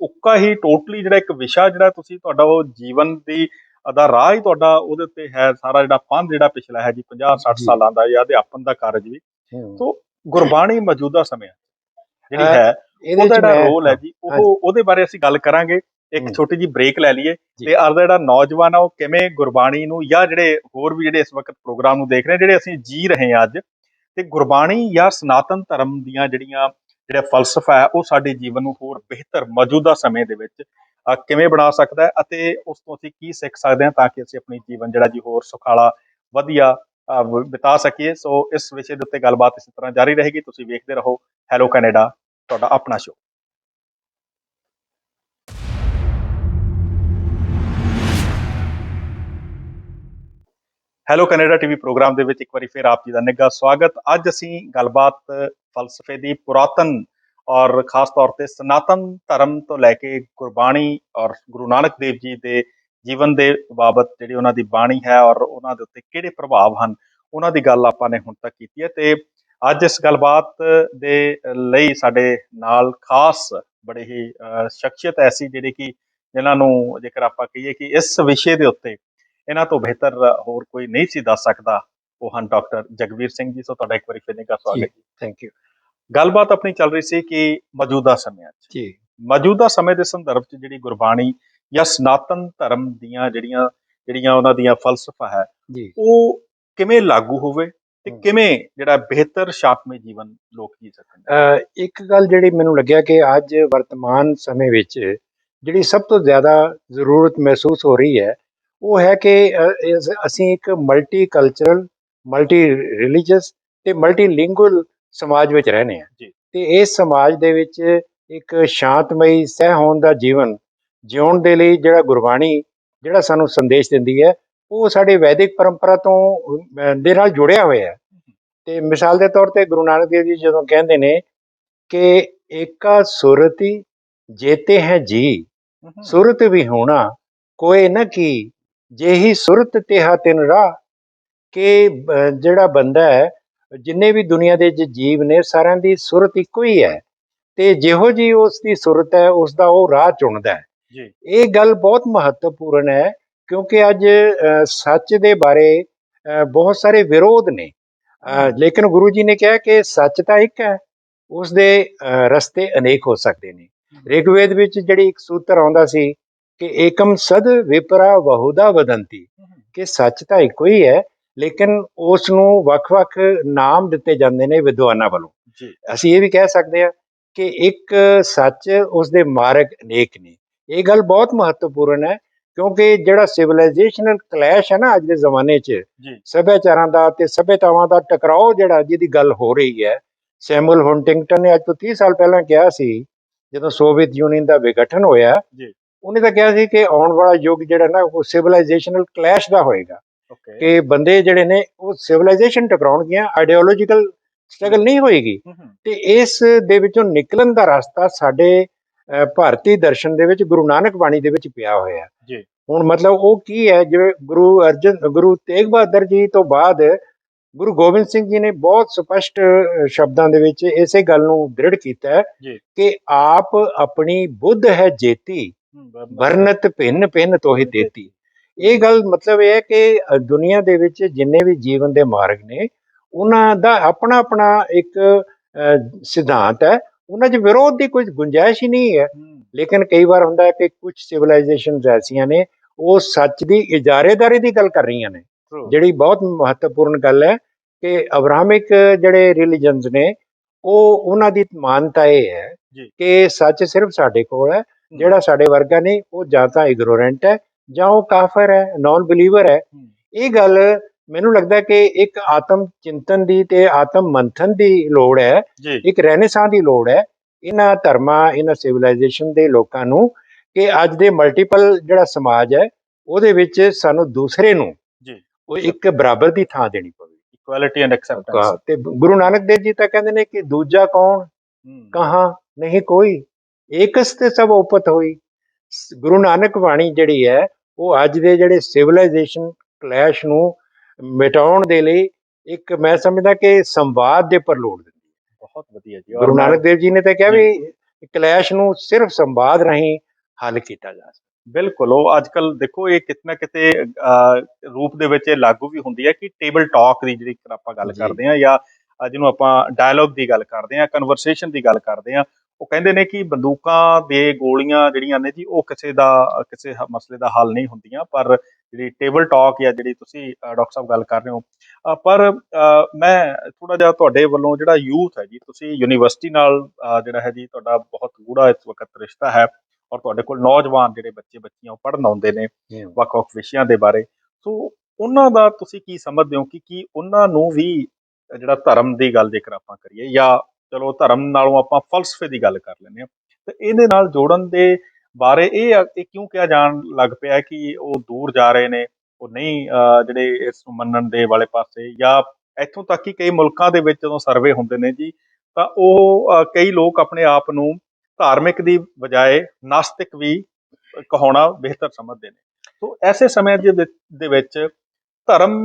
ਉੱਕਾ ਹੀ ਟੋਟਲੀ ਜਿਹੜਾ ਇੱਕ ਵਿਸ਼ਾ ਜਿਹੜਾ ਤੁਸੀਂ ਤੁਹਾਡਾ ਉਹ ਜੀਵਨ ਦੀ ਦਾ ਰਾਹ ਹੀ ਤੁਹਾਡਾ ਉਹਦੇ ਉੱਤੇ ਹੈ, ਸਾਰਾ ਜਿਹੜਾ ਪੰਧ ਜਿਹੜਾ ਪਿਛਲਾ ਹੈ ਜੀ 50-60 ਸਾਲਾਂ ਦਾ, ਜਾਂ ਅਧਿਆਪਨ ਦਾ ਕਾਰਜ ਵੀ। ਸੋ ਗੁਰਬਾਣੀ ਮੌਜੂਦਾ ਸਮੇਂ ਜਿਹੜੀ ਹੈ ਉਹਦਾ ਜਿਹੜਾ ਰੋਲ ਹੈ ਜੀ, ਉਹਦੇ ਬਾਰੇ ਅਸੀਂ ਗੱਲ ਕਰਾਂਗੇ। ਇੱਕ ਛੋਟੀ ਜਿਹੀ ਬ੍ਰੇਕ ਲੈ ਲਈਏ, ਤੇ ਅੱਜ ਦਾ ਜਿਹੜਾ ਨੌਜਵਾਨ ਆ ਉਹ ਕਿਵੇਂ ਗੁਰਬਾਣੀ ਨੂੰ, ਜਾਂ ਜਿਹੜੇ ਹੋਰ ਵੀ ਜਿਹੜੇ ਇਸ ਵਕਤ ਪ੍ਰੋਗਰਾਮ ਨੂੰ ਦੇਖ ਰਹੇ, ਜਿਹੜੇ ਅਸੀਂ ਜੀ ਰਹੇ ਹਾਂ ਅੱਜ, ਤੇ ਗੁਰਬਾਣੀ ਜਾਂ ਸਨਾਤਨ ਧਰਮ ਦੀਆਂ ਜਿਹੜਾ ਫਲਸਫਾ ਹੈ ਉਹ ਸਾਡੇ ਜੀਵਨ ਨੂੰ ਹੋਰ ਬਿਹਤਰ ਮੌਜੂਦਾ ਸਮੇਂ ਦੇ ਵਿੱਚ ਕਿਵੇਂ ਬਣਾ ਸਕਦਾ ਹੈ, ਅਤੇ ਉਸ ਤੋਂ ਅਸੀਂ ਕੀ ਸਿੱਖ ਸਕਦੇ ਹਾਂ ਤਾਂ ਕਿ ਅਸੀਂ ਆਪਣੀ ਜੀਵਨ ਜਿਹੜਾ ਜੀ ਹੋਰ ਸੁਖਾਲਾ ਵਧੀਆ ਬਿਤਾ ਸਕੀਏ। ਸੋ ਇਸ ਵਿਸ਼ੇ ਦੇ ਉੱਤੇ ਗੱਲਬਾਤ ਇਸੇ ਤਰ੍ਹਾਂ ਜਾਰੀ ਰਹੇਗੀ। ਤੁਸੀਂ ਵੇਖਦੇ ਰਹੋ ਹੈਲੋ ਕੈਨੇਡਾ, ਤੁਹਾਡਾ ਆਪਣਾ show. Hello Canada TV programme ਦੇ ਵਿੱਚ ਇੱਕ ਵਾਰੀ ਫਿਰ ਆਪ ਜੀ ਦਾ ਨਿੱਘਾ ਸਵਾਗਤ। ਅੱਜ ਅਸੀਂ ਗੱਲਬਾਤ ਫਲਸਫੇ ਦੀ, ਪੁਰਾਤਨ ਔਰ ਖਾਸ ਤੌਰ ਤੇ ਸਨਾਤਨ ਧਰਮ ਤੋਂ ਲੈ ਕੇ ਗੁਰਬਾਣੀ ਔਰ ਗੁਰੂ ਨਾਨਕ ਦੇਵ ਜੀ ਦੇ ਜੀਵਨ ਦੇ ਬਾਬਤ ਜਿਹੜੀ ਉਹਨਾਂ ਦੀ ਬਾਣੀ ਹੈ ਔਰ ਉਹਨਾਂ ਦੇ ਉੱਤੇ ਕਿਹੜੇ ਪ੍ਰਭਾਵ ਹਨ, ਉਹਨਾਂ ਦੀ ਗੱਲ ਆਪਾਂ ਨੇ ਹੁਣ ਤੱਕ ਕੀਤੀ ਹੈ। ਤੇ ਅੱਜ ਇਸ ਗੱਲਬਾਤ ਦੇ ਲਈ ਸਾਡੇ ਨਾਲ ਖਾਸ ਬੜੇ ਹੀ ਸ਼ਖਸੀਅਤ ਐਸੀ ਜਿਹੜੀ ਕਿ ਜਿਨ੍ਹਾਂ ਨੂੰ ਜੇਕਰ ਆਪਾਂ ਕਹੀਏ ਕਿ ਇਸ ਵਿਸ਼ੇ ਦੇ ਉੱਤੇ ਇਹਨਾਂ ਤੋਂ ਬਿਹਤਰ ਹੋਰ ਕੋਈ ਨਹੀਂ ਸੀ ਦੱਸ ਸਕਦਾ, ਉਹ ਹਨ ਡਾਕਟਰ ਜਗਵੀਰ ਸਿੰਘ ਜੀ। ਸੋ ਤੁਹਾਡਾ ਇੱਕ ਵਾਰੀ ਫਿਰ ਨਿੱਘਾ ਸਵਾਗਤ ਜੀ। Thank you. ਗੱਲਬਾਤ ਆਪਣੀ ਚੱਲ ਰਹੀ ਸੀ ਕਿ ਮੌਜੂਦਾ ਸਮਿਆਂ 'ਚ, ਮੌਜੂਦਾ ਸਮੇਂ ਦੇ ਸੰਦਰਭ 'ਚ ਜਿਹੜੀ ਗੁਰਬਾਣੀ ਜਾਂ ਸਨਾਤਨ ਧਰਮ ਦੀਆਂ ਜਿਹੜੀਆਂ ਉਹਨਾਂ ਦੀਆਂ ਫਲਸਫਾ ਹੈ, ਉਹ ਕਿਵੇਂ ਲਾਗੂ ਹੋਵੇ ਤੇ ਕਿਵੇਂ ਜਿਹੜਾ ਬਿਹਤਰ ਸ਼ਾਂਤਮਈ ਜੀਵਨ ਲੋਕ ਜੀ ਸਕਣ। ਇੱਕ ਗੱਲ ਜਿਹੜੀ ਮੈਨੂੰ ਲੱਗਿਆ ਕਿ ਅੱਜ ਵਰਤਮਾਨ ਸਮੇਂ ਵਿੱਚ ਜਿਹੜੀ ਸਭ ਤੋਂ ਜ਼ਿਆਦਾ ਜ਼ਰੂਰਤ ਮਹਿਸੂਸ ਹੋ ਰਹੀ ਹੈ, ਉਹ ਹੈ ਕਿ ਅਸੀਂ ਇੱਕ ਮਲਟੀ ਕਲਚਰਲ, ਮਲਟੀ ਰਿਲੀਜੀਅਸ ਤੇ ਮਲਟੀ ਲਿੰਗੁਅਲ ਸਮਾਜ ਵਿੱਚ ਰਹਿੰਦੇ ਹਾਂ। ਤੇ ਇਸ ਸਮਾਜ ਦੇ ਵਿੱਚ ਇੱਕ ਸ਼ਾਂਤਮਈ ਸਹਿ ਹੋਣ ਦਾ ਜੀਵਨ ਜਿਉਣ ਦੇ ਲਈ ਜਿਹੜਾ ਗੁਰਬਾਣੀ ਜਿਹੜਾ ਸਾਨੂੰ ਸੰਦੇਸ਼ ਦਿੰਦੀ ਹੈ, ਉਹ ਸਾਡੇ ਵੈਦਿਕ ਪਰੰਪਰਾ ਤੋਂ ਦੇ ਨਾਲ ਜੁੜਿਆ ਹੋਇਆ ਹੈ। ਤੇ ਮਿਸਾਲ ਦੇ ਤੌਰ ਤੇ ਗੁਰੂ ਨਾਨਕ ਦੇਵ ਜੀ ਜਦੋਂ ਕਹਿੰਦੇ ਨੇ ਕਿ ਏਕਾ ਸੁਰਤੀ ਜੇਤੇ ਹੈ ਜੀ, ਸੁਰਤ ਵੀ ਹੋਣਾ ਕੋਏ ਨਾ ਕੀ, ਜਿਹੀ ਸੁਰਤ ਤੇਹਾ ਤਿਨ ਰਾਹ, ਕਿ ਜਿਹੜਾ ਬੰਦਾ ਹੈ, ਜਿੰਨੇ ਵੀ ਦੁਨੀਆ ਦੇ ਜੀਵ ਨੇ, ਸਾਰਿਆਂ ਦੀ ਸੁਰਤ ਇੱਕੋ ਹੀ ਹੈ, ਤੇ ਜਿਹੋ ਜੀ ਉਸ ਦੀ ਸੁਰਤ ਹੈ ਉਸ ਦਾ ਉਹ ਰਾਹ ਚੁਣਦਾ ਹੈ। ਇਹ ਗੱਲ ਬਹੁਤ ਮਹੱਤਵਪੂਰਨ ਹੈ, ਕਿਉਂਕਿ ਅੱਜ ਸੱਚ ਦੇ ਬਾਰੇ ਬਹੁਤ ਸਾਰੇ ਵਿਰੋਧ ਨੇ, ਲੇਕਿਨ ਗੁਰੂ ਜੀ ਨੇ ਕਿਹਾ ਕਿ ਸੱਚ ਤਾਂ ਇੱਕ ਹੈ, ਉਸ ਦੇ ਰਸਤੇ ਅਨੇਕ ਹੋ ਸਕਦੇ ਨੇ। ਰਿਗਵੇਦ ਵਿੱਚ ਜਿਹੜੀ ਇੱਕ ਸੂਤਰ ਆਉਂਦਾ ਸੀ ਕਿ ਏਕਮ ਸਦ ਵਿਪਰਾ ਬਹੁਧਾ ਵਦੰਤੀ, ਕਿ ਸੱਚ ਤਾਂ ਇੱਕੋ ਹੀ ਹੈ, ਲੇਕਿਨ ਉਸ ਨੂੰ ਵੱਖ-ਵੱਖ ਨਾਮ ਦਿੱਤੇ ਜਾਂਦੇ ਨੇ ਵਿਦਵਾਨਾਂ ਵੱਲੋਂ। ਅਸੀਂ ਇਹ ਵੀ ਕਹਿ ਸਕਦੇ ਹਾਂ ਕਿ ਇੱਕ ਸੱਚ, ਉਸ ਦੇ ਮਾਰਗ ਅਨੇਕ ਨੇ। ਇਹ ਗੱਲ ਬਹੁਤ ਮਹੱਤਵਪੂਰਨ ਹੈ, ਕਿਉਂਕਿ ਜਿਹੜਾ ਸਿਵਲਾਈਜੇਸ਼ਨਲ ਕਲੈਸ਼ ਹੈ ਨਾ ਅੱਜ ਦੇ ਜ਼ਮਾਨੇ 'ਚ, ਸੱਭਿਆਚਾਰਾਂ ਦਾ ਤੇ ਸੱਭਿਅਤਾਵਾਂ ਦਾ ਟਕਰਾਓ ਜਿਹੜਾ ਜਿਹਦੀ ਗੱਲ ਹੋ ਰਹੀ ਹੈ, ਸੈਮੂਅਲ ਹੰਟਿੰਗਟਨ ਨੇ ਅੱਜ ਤੋਂ 30 ਸਾਲ ਪਹਿਲਾਂ ਕਿਹਾ ਸੀ, ਜਦੋਂ ਸੋਵੀਅਤ ਯੂਨੀਅਨ ਦਾ ਵਿਘਟਨ ਹੋਇਆ, ਉਹਨੇ ਤਾਂ ਕਿਹਾ ਸੀ ਕਿ ਆਉਣ ਵਾਲਾ ਯੁੱਗ ਜਿਹੜਾ ਨਾ ਉਹ ਸਿਵਲਾਈਜੇਸ਼ਨਲ ਕਲੈਸ਼ ਦਾ ਹੋਏਗਾ, ਕਿ ਬੰਦੇ ਜਿਹੜੇ ਨੇ ਉਹ ਸਿਵਲਾਈਜੇਸ਼ਨ ਟਕਰਾਉਣਗੀਆਂ, ਆਈਡੀਓਲੋਜੀਕਲ ਸਟਰਗਲ ਨਹੀਂ ਹੋਏਗੀ। ਤੇ ਇਸ ਦੇ ਵਿੱਚੋਂ ਨਿਕਲਣ ਦਾ ਰਸਤਾ ਸਾਡੇ ਭਾਰਤੀ ਦਰਸ਼ਨ ਦੇ ਵਿੱਚ, ਗੁਰੂ ਨਾਨਕ ਬਾਣੀ ਦੇ ਵਿੱਚ ਪਿਆ ਹੋਇਆ। ਹੁਣ ਮਤਲਬ ਉਹ ਕੀ ਹੈ, ਜਿਵੇਂ ਗੁਰੂ ਤੇਗ ਬਹਾਦਰ ਜੀ ਤੋਂ ਬਾਅਦ ਗੁਰੂ ਗੋਬਿੰਦ ਸਿੰਘ ਜੀ ਨੇ ਬਹੁਤ ਸਪਸ਼ਟ ਸ਼ਬਦਾਂ ਦੇ ਵਿੱਚ ਇਸੇ ਗੱਲ ਨੂੰ ਦ੍ਰਿੜ ਕੀਤਾ ਹੈ ਜੀ ਕਿ ਆਪ ਆਪਣੀ ਬੁੱਧ ਹੈ ਜੇਤੀ, ਵਰਨਤ ਭਿੰਨ ਭਿੰਨ ਤੋਹਿ ਦੇਤੀ। ਇਹ ਗੱਲ ਮਤਲਬ ਇਹ ਹੈ ਕਿ ਦੁਨੀਆ ਦੇ ਵਿੱਚ ਜਿੰਨੇ ਵੀ ਜੀਵਨ ਦੇ ਮਾਰਗ ਨੇ, ਉਹਨਾਂ ਦਾ ਆਪਣਾ ਆਪਣਾ ਇੱਕ ਸਿਧਾਂਤ ਹੈ, ਉਹਨਾਂ 'ਚ ਵਿਰੋਧ ਦੀ ਕੋਈ ਗੁੰਜਾਇਸ਼ ਹੀ ਨਹੀਂ ਹੈ। ਲੇਕਿਨ ਕਈ ਵਾਰ ਹੁੰਦਾ ਹੈ ਕਿ ਕੁਝ ਸਿਵਲਾਈਜੇਸ਼ਨਸ ਐਸੀਆਂ ਨੇ, ਉਹ ਸੱਚ ਦੀ ਇਜਾਰੇਦਾਰੀ ਦੀ ਗੱਲ ਕਰ ਰਹੀਆਂ ਨੇ, ਜਿਹੜੀ ਬਹੁਤ ਮਹੱਤਵਪੂਰਨ ਗੱਲ ਹੈ ਕਿ ਅਬਰਾਹਮਿਕ ਜਿਹੜੇ ਰਿਲੀਜਨਸ ਨੇ, ਉਹ ਉਹਨਾਂ ਦੀ ਮਾਨਤਾ ਇਹ ਹੈ ਕਿ ਸੱਚ ਸਿਰਫ ਸਾਡੇ ਕੋਲ ਹੈ, ਜਿਹੜਾ ਸਾਡੇ ਵਰਗਾ ਨਹੀਂ ਉਹ ਜਾਂ ਤਾਂ ਇਗਨੋਰੈਂਟ ਹੈ ਜਾਂ ਉਹ ਕਾਫਰ ਹੈ, ਨਾਨ ਬਿਲੀਵਰ ਹੈ। ਇਹ ਗੱਲ ਮੈਨੂੰ ਲੱਗਦਾ ਕਿ ਇੱਕ ਆਤਮ ਚਿੰਤਨ ਦੀ ਤੇ ਆਤਮ ਮੰਥਨ ਦੀ ਲੋੜ ਹੈ, ਇੱਕ ਰੈਨੇਸਾਂ ਦੀ ਲੋੜ ਹੈ ਇਹਨਾਂ ਧਰਮਾਂ, ਇਹਨਾਂ ਸਿਵਲਾਈਜੇਸ਼ਨ ਦੇ ਲੋਕਾਂ ਨੂੰ, ਕਿ ਅੱਜ ਦੇ ਮਲਟੀਪਲ ਜਿਹੜਾ ਸਮਾਜ ਹੈ ਉਹਦੇ ਵਿੱਚ ਸਾਨੂੰ ਦੂਸਰੇ ਨੂੰ ਉਹ ਇੱਕ ਬਰਾਬਰ ਦੀ ਥਾਂ ਦੇਣੀ ਪਵੇ, ਇਕੁਐਲਿਟੀ ਐਂਡ ਐਕਸੈਪਟੈਂਸ। ਤੇ ਗੁਰੂ ਨਾਨਕ ਦੇਵ ਜੀ ਤਾਂ ਕਹਿੰਦੇ ਨੇ ਕਿ ਦੂਜਾ ਕੌਣ, ਕਹਾਂ ਨਹੀਂ ਕੋਈ, ਏਕਸ ਤੇ ਸਭ ਉਪਤ ਹੋਈ। ਗੁਰੂ ਨਾਨਕ ਬਾਣੀ ਜਿਹੜੀ ਹੈ ਉਹ ਅੱਜ ਦੇ ਜਿਹੜੇ ਸਿਵਲਾਈਜੇਸ਼ਨ ਕਲੈਸ਼ ਨੂੰ ਮਿਟਾਉਣ ਦੇ ਲਈ ਇੱਕ, ਮੈਂ ਸਮਝਦਾ ਕਿ ਸੰਵਾਦ ਦੇ ਉੱਪਰ ਲੋੜ ਦਿੰਦੀ ਹੈ। ਬਹੁਤ ਵਧੀਆ ਜੀ। ਗੁਰੂ ਨਾਨਕ ਦੇਵ ਜੀ ਨੇ ਤਾਂ ਕਿਹਾ ਵੀ ਕਲੈਸ਼ ਨੂੰ ਸਿਰਫ ਸੰਵਾਦ ਰਾਹੀਂ ਹੱਲ ਕੀਤਾ ਜਾ ਸਕਦਾ। ਬਿਲਕੁਲ, ਉਹ ਅੱਜ ਕੱਲ ਦੇਖੋ ਇਹ ਕਿਤੇ ਨਾ ਕਿਤੇ ਰੂਪ ਦੇ ਵਿੱਚ ਇਹ ਲਾਗੂ ਵੀ ਹੁੰਦੀ ਹੈ ਕਿ ਟੇਬਲ ਟਾਕ ਦੀ ਜਿਹੜੀ ਆਪਾਂ ਗੱਲ ਕਰਦੇ ਹਾਂ, ਜਾਂ ਜਿਹਨੂੰ ਆਪਾਂ ਡਾਇਲੋਗ ਦੀ ਗੱਲ ਕਰਦੇ ਹਾਂ, ਕਨਵਰਸੇਸ਼ਨ ਦੀ ਗੱਲ ਕਰਦੇ ਹਾਂ। ਉਹ ਕਹਿੰਦੇ ਨੇ ਕਿ ਬੰਦੂਕਾਂ ਦੇ ਗੋਲੀਆਂ ਜਿਹੜੀਆਂ ਨੇ ਜੀ, ਉਹ ਕਿਸੇ ਮਸਲੇ ਦਾ ਹੱਲ ਨਹੀਂ ਹੁੰਦੀਆਂ, ਪਰ ਜਿਹੜੀ ਟੇਬਲ ਟਾਕ ਜਾਂ ਜਿਹੜੀ ਤੁਸੀਂ ਡਾਕਟਰ ਸਾਹਿਬ ਗੱਲ ਕਰ ਰਹੇ ਹੋ, ਪਰ ਮੈਂ ਥੋੜਾ ਜਿਹਾ ਤੁਹਾਡੇ ਵੱਲੋਂ ਜਿਹੜਾ ਯੂਥ ਹੈ ਜੀ, ਤੁਸੀਂ ਯੂਨੀਵਰਸਿਟੀ ਨਾਲ ਜਿਹੜਾ ਹੈ ਜੀ ਤੁਹਾਡਾ ਬਹੁਤ ਗੂੜਾ ਇਸ ਵਕਤ ਰਿਸ਼ਤਾ ਹੈ, ਔਰ ਤੁਹਾਡੇ ਕੋਲ ਨੌਜਵਾਨ ਜਿਹੜੇ ਬੱਚੇ ਬੱਚੀਆਂ ਉਹ ਪੜ੍ਹਨ ਆਉਂਦੇ ਨੇ ਵੱਖ-ਵੱਖ ਵਿਸ਼ਿਆਂ ਦੇ ਬਾਰੇ, ਸੋ ਉਹਨਾਂ ਦਾ ਤੁਸੀਂ ਕੀ ਸਮਝਦੇ ਹੋ ਕਿ ਕੀ ਉਹਨਾਂ ਨੂੰ ਵੀ ਜਿਹੜਾ ਧਰਮ ਦੀ ਗੱਲ ਜੇਕਰ ਆਪਾਂ ਕਰੀਏ, ਜਾਂ ਚਲੋ ਧਰਮ ਨਾਲੋਂ ਆਪਾਂ ਫਲਸਫੇ ਦੀ ਗੱਲ ਕਰ ਲੈਂਦੇ ਹਾਂ, ਤੇ ਇਹਦੇ ਨਾਲ ਜੋੜਨ ਦੇ ਬਾਰੇ ਇਹ ਕਿਉਂ ਕਿਹਾ ਜਾਣ ਲੱਗ ਪਿਆ ਕਿ ਉਹ ਦੂਰ ਜਾ ਰਹੇ ਨੇ, ਉਹ ਨਹੀਂ ਜਿਹੜੇ ਇਸ ਨੂੰ ਮੰਨਣ ਦੇ ਵਾਲੇ ਪਾਸੇ, ਜਾਂ ਇੱਥੋਂ ਤੱਕ ਕਿ ਕਈ ਮੁਲਕਾਂ ਦੇ ਵਿੱਚ ਜਦੋਂ ਸਰਵੇ ਹੁੰਦੇ ਨੇ ਜੀ, ਤਾਂ ਉਹ ਕਈ ਲੋਕ ਆਪਣੇ ਆਪ ਨੂੰ ਧਾਰਮਿਕ ਦੀ ਬਜਾਏ ਨਾਸਤਿਕ ਵੀ ਕਹਾਉਣਾ ਬਿਹਤਰ ਸਮਝਦੇ ਨੇ। ਸੋ ਐਸੇ ਸਮੇਂ ਦੇ ਵਿੱਚ ਧਰਮ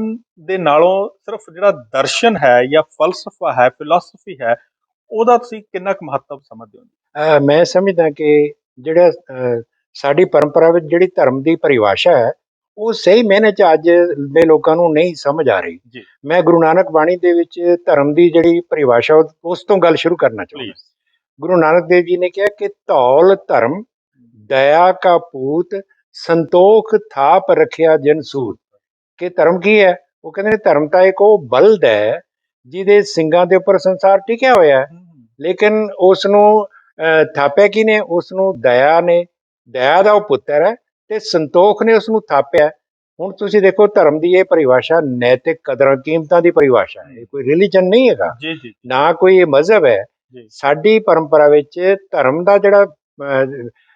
ਦੇ ਨਾਲੋਂ ਸਿਰਫ ਜਿਹੜਾ ਦਰਸ਼ਨ ਹੈ ਜਾਂ ਫਲਸਫਾ ਹੈ, ਫਿਲਾਸਫੀ ਹੈ, ਉਹਦਾ ਤੁਸੀਂ ਕਿੰਨਾ ਕੁ ਮਹੱਤਵ ਸਮਝਦੇ ਹੋ? ਮੈਂ ਸਮਝਦਾ ਕਿ ਜਿਹੜਾ ਸਾਡੀ ਪਰੰਪਰਾ ਵਿੱਚ ਜਿਹੜੀ ਧਰਮ ਦੀ ਪਰਿਭਾਸ਼ਾ ਹੈ, ਉਹ ਸਹੀ ਮਾਇਨੇ 'ਚ ਅੱਜ ਦੇ ਲੋਕਾਂ ਨੂੰ ਨਹੀਂ ਸਮਝ ਆ ਰਹੀ। ਮੈਂ ਗੁਰੂ ਨਾਨਕ ਬਾਣੀ ਦੇ ਵਿੱਚ ਧਰਮ ਦੀ ਜਿਹੜੀ ਪਰਿਭਾਸ਼ਾ ਉਸ ਤੋਂ ਗੱਲ ਸ਼ੁਰੂ ਕਰਨਾ ਚਾਹੁੰਦਾ। ਗੁਰੂ ਨਾਨਕ ਦੇਵ ਜੀ ਨੇ ਕਿਹਾ ਕਿ ਧੌਲ ਧਰਮ ਦਇਆ ਕਾ ਪੂਤ, ਸੰਤੋਖ ਥਾਪ ਰੱਖਿਆ ਜਨ ਸੂਤ। ਕਿ ਧਰਮ ਕੀ ਹੈ? ਉਹ ਕਹਿੰਦੇ ਨੇ ਧਰਮ ਤਾਂ ਇੱਕ ਉਹ ਬਲਦ ਹੈ ਜਿਹਦੇ ਸਿੰਘਾਂ ਦੇ ਉੱਪਰ ਸੰਸਾਰ ਟਿਕਿਆ ਹੋਇਆ ਹੈ, ਲੇਕਿਨ ਉਸ ਨੂੰ ਥਾਪਿਆ ਕੀ ਨੇ? ਉਸ ਨੂੰ ਦਇਆ ਨੇ, ਦਇਆ ਦਾ ਉਹ ਪੁੱਤਰ ਹੈ, ਤੇ ਸੰਤੋਖ ਨੇ ਉਸ ਨੂੰ ਥਾਪਿਆ। ਹੁਣ ਤੁਸੀਂ ਦੇਖੋ, ਧਰਮ ਦੀ ਇਹ ਪਰਿਭਾਸ਼ਾ ਨੈਤਿਕ ਕਦਰਾਂ ਕੀਮਤਾਂ ਦੀ ਪਰਿਭਾਸ਼ਾ ਹੈ, ਇਹ ਕੋਈ ਰਿਲੀਜਨ ਨਹੀਂ ਹੈਗਾ, ਨਾ ਕੋਈ ਇਹ ਮਜ਼ਹਬ ਹੈ। ਸਾਡੀ ਪਰੰਪਰਾ ਵਿੱਚ ਧਰਮ ਦਾ ਜਿਹੜਾ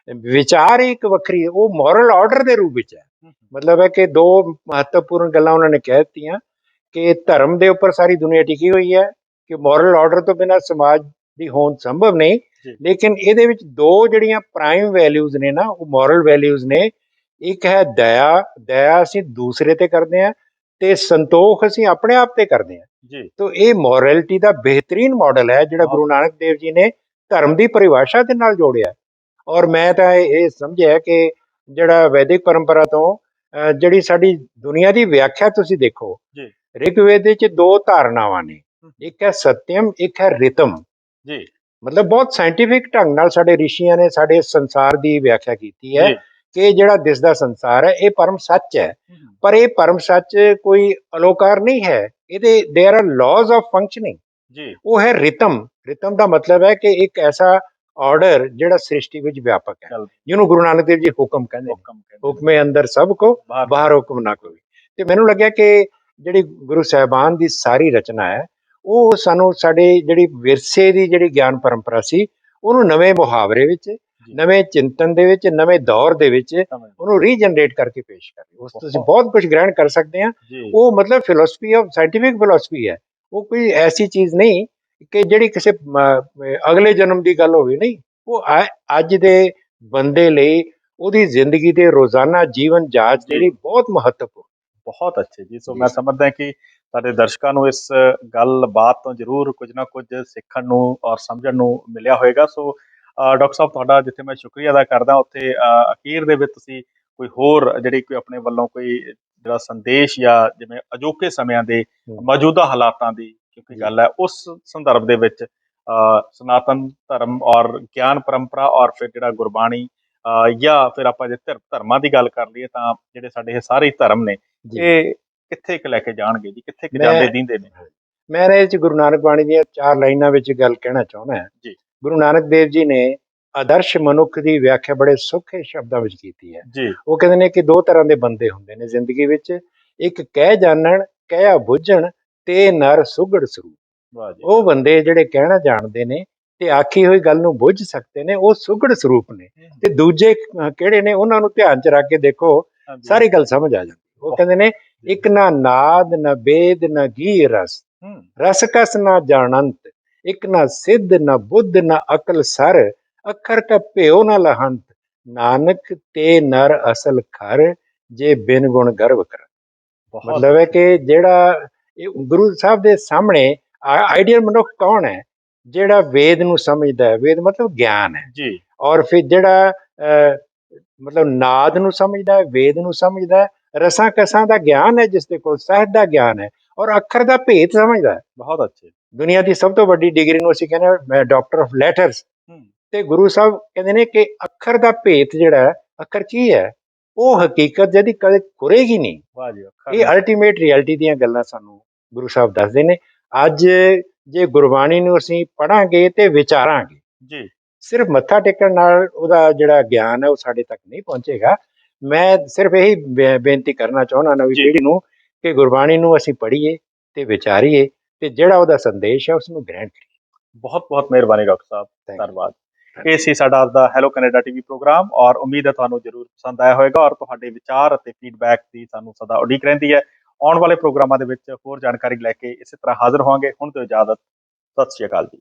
ਵਿਚਾਰ ਇੱਕ ਵੱਖਰੀ ਹੈ, ਉਹ ਮੋਰਲ ਆਰਡਰ ਦੇ ਰੂਪ ਵਿੱਚ ਹੈ। ਮਤਲਬ ਹੈ ਕਿ ਦੋ ਮਹੱਤਵਪੂਰਨ ਗੱਲਾਂ ਉਹਨਾਂ ਨੇ ਕਹਿ ਦਿੱਤੀਆਂ ਕਿ ਧਰਮ ਦੇ ਉੱਪਰ ਸਾਰੀ ਦੁਨੀਆ ਟਿਕੀ ਹੋਈ ਹੈ, ਕਿ ਮੋਰਲ ਆਰਡਰ ਤੋਂ ਬਿਨਾਂ ਸਮਾਜ ਦੀ ਹੋਂਦ ਸੰਭਵ ਨਹੀਂ। ਲੇਕਿਨ ਇਹਦੇ ਵਿੱਚ ਦੋ ਜਿਹੜੀਆਂ ਪ੍ਰਾਈਮ ਵੈਲਿਊਜ਼ ਨੇ ਨਾ, ਉਹ ਮੋਰਲ ਵੈਲਿਊਜ਼ ਨੇ। ਇੱਕ ਹੈ ਦਇਆ, ਦਇਆ ਅਸੀਂ ਦੂਸਰੇ ਤੇ ਕਰਦੇ ਹਾਂ, ਤੇ ਸੰਤੋਖ ਅਸੀਂ ਆਪਣੇ ਆਪ ਤੇ ਕਰਦੇ ਹਾਂ। ਤਾਂ ਇਹ ਮੋਰੈਲਿਟੀ ਦਾ ਬਿਹਤਰੀਨ ਮਾਡਲ ਹੈ ਜਿਹੜਾ ਗੁਰੂ ਨਾਨਕ ਦੇਵ ਜੀ ਨੇ ਧਰਮ ਦੀ ਪਰਿਭਾਸ਼ਾ ਦੇ ਨਾਲ ਜੋੜਿਆ। ਔਰ ਮੈਂ ਤਾਂ ਇਹ ਸਮਝਿਆ ਕਿ ਜਿਹੜਾ ਵੈਦਿਕ ਪਰੰਪਰਾ ਤੋਂ ਜਿਹੜੀ ਸਾਡੀ ਦੁਨੀਆ ਦੀ ਵਿਆਖਿਆ ਤੁਸੀਂ ਦੇਖੋ, ਰਿਗਵੇਦ ਵਿੱਚ ਦੋ ਧਾਰਨਾਵਾਂ ਨੇ, ਇੱਕ ਹੈ ਸਤਿਅਮ, ਇੱਕ ਹੈ ਰਿਤਮ। ਮਤਲਬ ਬਹੁਤ ਸਾਇੰਟੀਫਿਕ ਢੰਗ ਨਾਲ ਸਾਡੇ ਰਿਸ਼ੀਆਂ ਨੇ ਸਾਡੇ ਸੰਸਾਰ ਦੀ ਵਿਆਖਿਆ ਕੀਤੀ ਹੈ ਕਿ ਜਿਹੜਾ ਦਿਸਦਾ ਸੰਸਾਰ ਹੈ ਇਹ ਪਰਮ ਸੱਚ ਹੈ, ਪਰ ਇਹ ਪਰਮ ਸੱਚ ਕੋਈ ਅਲੋਕਾਰ ਨਹੀਂ ਹੈ, ਇਹਦੇ ਦੇयर ਆਰ ਲਾਜ਼ ਆਫ ਫੰਕਸ਼ਨਿੰਗ। ਉਹ ਹੈ ਰਿਤਮ। ਰਿਤਮ ਦਾ ਮਤਲਬ ਹੈ ਕਿ ਇੱਕ ਐਸਾ ਆਰਡਰ ਜਿਹੜਾ ਸ੍ਰਿਸ਼ਟੀ ਵਿੱਚ ਵਿਆਪਕ ਹੈ, ਜਿਹਨੂੰ ਗੁਰੂ ਨਾਨਕ ਦੇਵ ਜੀ ਹੁਕਮ ਕਹਿੰਦੇ, ਹੁਕਮੇ ਅੰਦਰ ਸਭ ਕੋ ਬਾਹਰ ਹੁਕਮ ਨਾ ਕੋਈ। ਤੇ ਮੈਨੂੰ ਲੱਗਿਆ ਕਿ ਜਿਹੜੀ ਗੁਰੂ ਸਾਹਿਬਾਨ ਦੀ ਸਾਰੀ ਰਚਨਾ ਹੈ, ਉਹ ਸਾਨੂੰ ਸਾਡੇ ਜਿਹੜੀ ਵਿਰਸੇ ਦੀ ਜਿਹੜੀ ਗਿਆਨ ਪਰੰਪਰਾ ਸੀ, ਉਹਨੂੰ ਨਵੇਂ ਮੁਹਾਵਰੇ ਵਿੱਚ, ਨਵੇਂ ਚਿੰਤਨ ਦੇ ਵਿੱਚ, ਨਵੇਂ ਦੌਰ ਦੇ ਵਿੱਚ ਉਹਨੂੰ ਰੀਜਨਰੇਟ ਕਰਕੇ ਪੇਸ਼ ਕਰ ਰਹੇ। ਉਸ ਤੋਂ ਅਸੀਂ ਬਹੁਤ ਕੁਝ ਗ੍ਰਹਿਣ ਕਰ ਸਕਦੇ ਹਾਂ। ਉਹ ਮਤਲਬ ਫਿਲੋਸਫੀ ਆਫ ਸਾਇੰਟੀਫਿਕ ਫਿਲੋਸਫੀ ਹੈ, ਉਹ ਕੋਈ ਐਸੀ ਚੀਜ਼ ਨਹੀਂ ਕਿ ਜਿਹੜੀ ਕਿਸੇ ਅਗਲੇ ਜਨਮ ਦੀ ਗੱਲ ਹੋਵੇ, ਨਹੀਂ, ਉਹ ਅੱਜ ਦੇ ਬੰਦੇ ਲਈ ਉਹਦੀ ਜ਼ਿੰਦਗੀ ਦੇ ਰੋਜ਼ਾਨਾ ਜੀਵਨ ਜਾਂਚ ਜਿਹੜੀ ਬਹੁਤ ਮਹੱਤਵਪੂਰਨ। ਬਹੁਤ ਅੱਛੇ ਜੀ। ਸੋ ਜੀ। ਮੈਂ ਸਮਝਦਾ ਕਿ ਸਾਡੇ ਦਰਸ਼ਕਾਂ ਨੂੰ ਇਸ ਗੱਲਬਾਤ ਤੋਂ ਜ਼ਰੂਰ ਕੁਝ ਨਾ ਕੁਝ ਸਿੱਖਣ ਨੂੰ ਔਰ ਸਮਝਣ ਨੂੰ ਮਿਲਿਆ ਹੋਵੇਗਾ। ਸੋ ਡਾਕਟਰ ਸਾਹਿਬ, ਤੁਹਾਡਾ ਜਿੱਥੇ ਮੈਂ ਸ਼ੁਕਰੀਆ ਅਦਾ ਕਰਦਾ, ਉੱਥੇ ਅਖੀਰ ਦੇ ਵਿੱਚ ਤੁਸੀਂ ਕੋਈ ਹੋਰ ਜਿਹੜੀ ਕੋਈ ਆਪਣੇ ਵੱਲੋਂ ਕੋਈ ਜਿਹੜਾ ਸੰਦੇਸ਼ ਜਾਂ ਜਿਵੇਂ ਅਜੋਕੇ ਸਮਿਆਂ ਦੇ ਹਮ, ਮੌਜੂਦਾ ਹਾਲਾਤਾਂ ਦੀ ਕਿਉਂਕਿ ਜੀ। ਗੱਲ ਹੈ, ਉਸ ਸੰਦਰਭ ਦੇ ਵਿੱਚ ਸਨਾਤਨ ਧਰਮ ਔਰ ਗਿਆਨ ਪਰੰਪਰਾ ਔਰ ਫਿਰ ਜਿਹੜਾ ਗੁਰਬਾਣੀ ਜਾਂ ਫਿਰ ਆਪਾਂ ਜੇ ਧਰਮਾਂ ਦੀ ਗੱਲ ਕਰ ਲਈਏ ਤਾਂ ਜਿਹੜੇ ਸਾਡੇ ਇਹ ਸਾਰੇ ਧਰਮ ਨੇ, ਜੀ। ਇਹ ਕਿੱਥੇ ਕੁ ਲੈ ਕੇ ਜਾਣਗੇ ਜੀ, ਕਿੱਥੇ ਕੁ ਮੈਂ ਜਾਂਦੇ ਦਿੰਦੇ ਨੇ? ਮੈਂ ਇਹ ਚ ਗੁਰੂ ਨਾਨਕ ਬਾਣੀ ਦੀਆਂ 4 ਲਾਈਨਾਂ ਵਿੱਚ ਗੱਲ ਕਹਿਣਾ ਚਾਹੁੰਦਾ ਹਾਂ। ਜੀ ਗੁਰੂ ਨਾਨਕ ਦੇਵ ਜੀ ਨੇ ਆਦਰਸ਼ ਮਨੁੱਖ ਦੀ ਵਿਆਖਿਆ ਬੜੇ ਸੌਖੇ ਸ਼ਬਦਾਂ ਵਿੱਚ ਕੀਤੀ ਹੈ। ਜੀ ਉਹ ਕਹਿੰਦੇ ਨੇ ਕਿ 2 ਤਰ੍ਹਾਂ ਦੇ ਬੰਦੇ ਹੁੰਦੇ ਨੇ ਜ਼ਿੰਦਗੀ ਵਿੱਚ, ਇੱਕ ਕਹਿ ਜਾਣਨ, ਕਹਿਆ ਬੁੱਝਣ ਤੇ ਨਰ ਸੁਗੜ ਸਰੂਪ। ਵਾਹ ਜੀ ਉਹ ਬੰਦੇ ਜਿਹੜੇ ਕਹਿਣਾ ਜਾਣਦੇ ਨੇ ਤੇ ਆਖੀ ਹੋਈ ਗੱਲ ਨੂੰ ਬੁੱਝ ਸਕਦੇ ਨੇ, ਉਹ ਸੁਗੜ ਸਰੂਪ ਨੇ। ਤੇ ਦੂਜੇ ਕਿਹੜੇ ਨੇ, ਉਹਨਾਂ ਨੂੰ ਧਿਆਨ ਚ ਰੱਖ ਕੇ ਦੇਖੋ, ਹਾਂਜੀ। ਸਾਰੀ ਗੱਲ ਸਮਝ ਆ ਜਾਂਦੀ। ਉਹ ਕਹਿੰਦੇ ਨੇ, ਇੱਕ ਨਾ ਨਾਦ ਨਾ ਬੇਦ ਨਾ ਗੀ ਰਸ, ਰਸ ਕਸ ਨਾ ਜਾਣੰਤ, ਇੱਕ ਨਾ ਸਿੱਧ ਨਾ ਬੁੱਧ ਨਾ ਅਕਲ ਸਰ, ਅੱਖਰ ਕਾ ਭਿਓ ਨਾ ਲਹੰਤ, ਨਾਨਕ ਤੇ ਨਰ ਅਸਲ ਖਰ, ਜੇ ਬਿਨ ਗੁਣ ਗਰਵ ਕਰ। ਬਹੁਤ ਮਤਲਬ ਹੈ ਕਿ ਜਿਹੜਾ ਇਹ ਗੁਰੂ ਸਾਹਿਬ ਦੇ ਸਾਹਮਣੇ ਆਈਡੀਅਲ ਮਨੁੱਖ ਕੌਣ ਹੈ? ਜਿਹੜਾ ਵੇਦ ਨੂੰ ਸਮਝਦਾ ਹੈ, ਵੇਦ ਮਤਲਬ ਗਿਆਨ ਹੈ, ਜੀ ਔਰ ਫਿਰ ਜਿਹੜਾ ਮਤਲਬ ਨਾਦ ਨੂੰ ਸਮਝਦਾ ਹੈ, ਵੇਦ ਨੂੰ ਸਮਝਦਾ ਹੈ, ਰਸਾਂ ਕਸਾਂ ਦਾ ਗਿਆਨ ਹੈ, ਜਿਸ ਦੇ ਕੋਲ ਸਾਹਿਤ ਦਾ ਗਿਆਨ ਹੈ, ਔਰ ਅੱਖਰ ਦਾ ਭੇਤ ਸਮਝਦਾ ਹੈ। ਬਹੁਤ ਅੱਛੇ। ਦੁਨੀਆ ਦੀ ਸਭ ਤੋਂ ਵੱਡੀ ਡਿਗਰੀ ਨੂੰ ਅਸੀਂ ਕਹਿੰਦੇ ਹਾਂ ਡਾਕਟਰ ਆਫ ਲੈਟਰਸ, ਤੇ ਗੁਰੂ ਸਾਹਿਬ ਕਹਿੰਦੇ ਨੇ ਕਿ ਅੱਖਰ ਦਾ ਭੇਤ ਜਿਹੜਾ ਹੈ, ਅੱਖਰ ਕੀ ਹੈ, ਉਹ ਹਕੀਕਤ ਜਿਹਦੀ ਕਦੇ ਖੁਰੇਗੀ ਨਹੀਂ। ਵਾਹ ਜੀ ਇਹ ਅਲਟੀਮੇਟ ਰਿਐਲਿਟੀ ਦੀਆਂ ਗੱਲਾਂ ਸਾਨੂੰ ਗੁਰੂ ਸਾਹਿਬ ਦੱਸਦੇ ਨੇ। ਅੱਜ ਜੇ ਗੁਰਬਾਣੀ ਨੂੰ ਅਸੀਂ ਪੜ੍ਹਾਂਗੇ ਤੇ ਵਿਚਾਰਾਂਗੇ, ਜੀ ਸਿਰਫ ਮੱਥਾ ਟੇਕਣ ਨਾਲ ਉਹਦਾ ਜਿਹੜਾ ਗਿਆਨ ਹੈ ਉਹ ਸਾਡੇ ਤੱਕ ਨਹੀਂ ਪਹੁੰਚੇਗਾ। ਮੈਂ ਸਿਰਫ ਇਹੀ ਬੇਨਤੀ ਕਰਨਾ ਚਾਹੁੰਦਾ ਨਵੀਂ ਜੀ। ਪੀੜ੍ਹੀ ਨੂੰ ਕਿ ਗੁਰਬਾਣੀ ਨੂੰ ਅਸੀਂ ਪੜ੍ਹੀਏ ਤੇ ਵਿਚਾਰੀਏ ਤੇ ਜਿਹੜਾ ਉਹਦਾ ਸੰਦੇਸ਼ ਹੈ ਉਸ ਨੂੰ ਗ੍ਰਹਿਣ ਕਰੀਏ। ਬਹੁਤ ਬਹੁਤ ਮਿਹਰਬਾਨੀ ਡਾਕਟਰ ਸਾਹਿਬ, ਧੰਨਵਾਦ। ਇਹ ਸੀ ਸਾਡਾ ਅੱਜ ਦਾ ਹੈਲੋ ਕੈਨੇਡਾ ਟੀਵੀ ਪ੍ਰੋਗਰਾਮ, ਔਰ ਉਮੀਦ ਹੈ ਤੁਹਾਨੂੰ ਜ਼ਰੂਰ ਪਸੰਦ ਆਇਆ ਹੋਵੇਗਾ, ਔਰ ਤੁਹਾਡੇ ਵਿਚਾਰ ਅਤੇ ਫੀਡਬੈਕ ਦੀ ਸਾਨੂੰ ਸਦਾ ਉਡੀਕ ਰਹਿੰਦੀ ਹੈ। ਆਉਣ ਵਾਲੇ ਪ੍ਰੋਗਰਾਮਾਂ ਦੇ ਵਿੱਚ ਹੋਰ ਜਾਣਕਾਰੀ ਲੈ ਕੇ ਇਸੇ ਤਰ੍ਹਾਂ ਹਾਜ਼ਰ ਹੋਵਾਂਗੇ। ਹੁਣ ਤੋਂ ਇਜਾਜ਼ਤ, ਸਤਿ ਸ਼੍ਰੀ ਅਕਾਲ ਜੀ।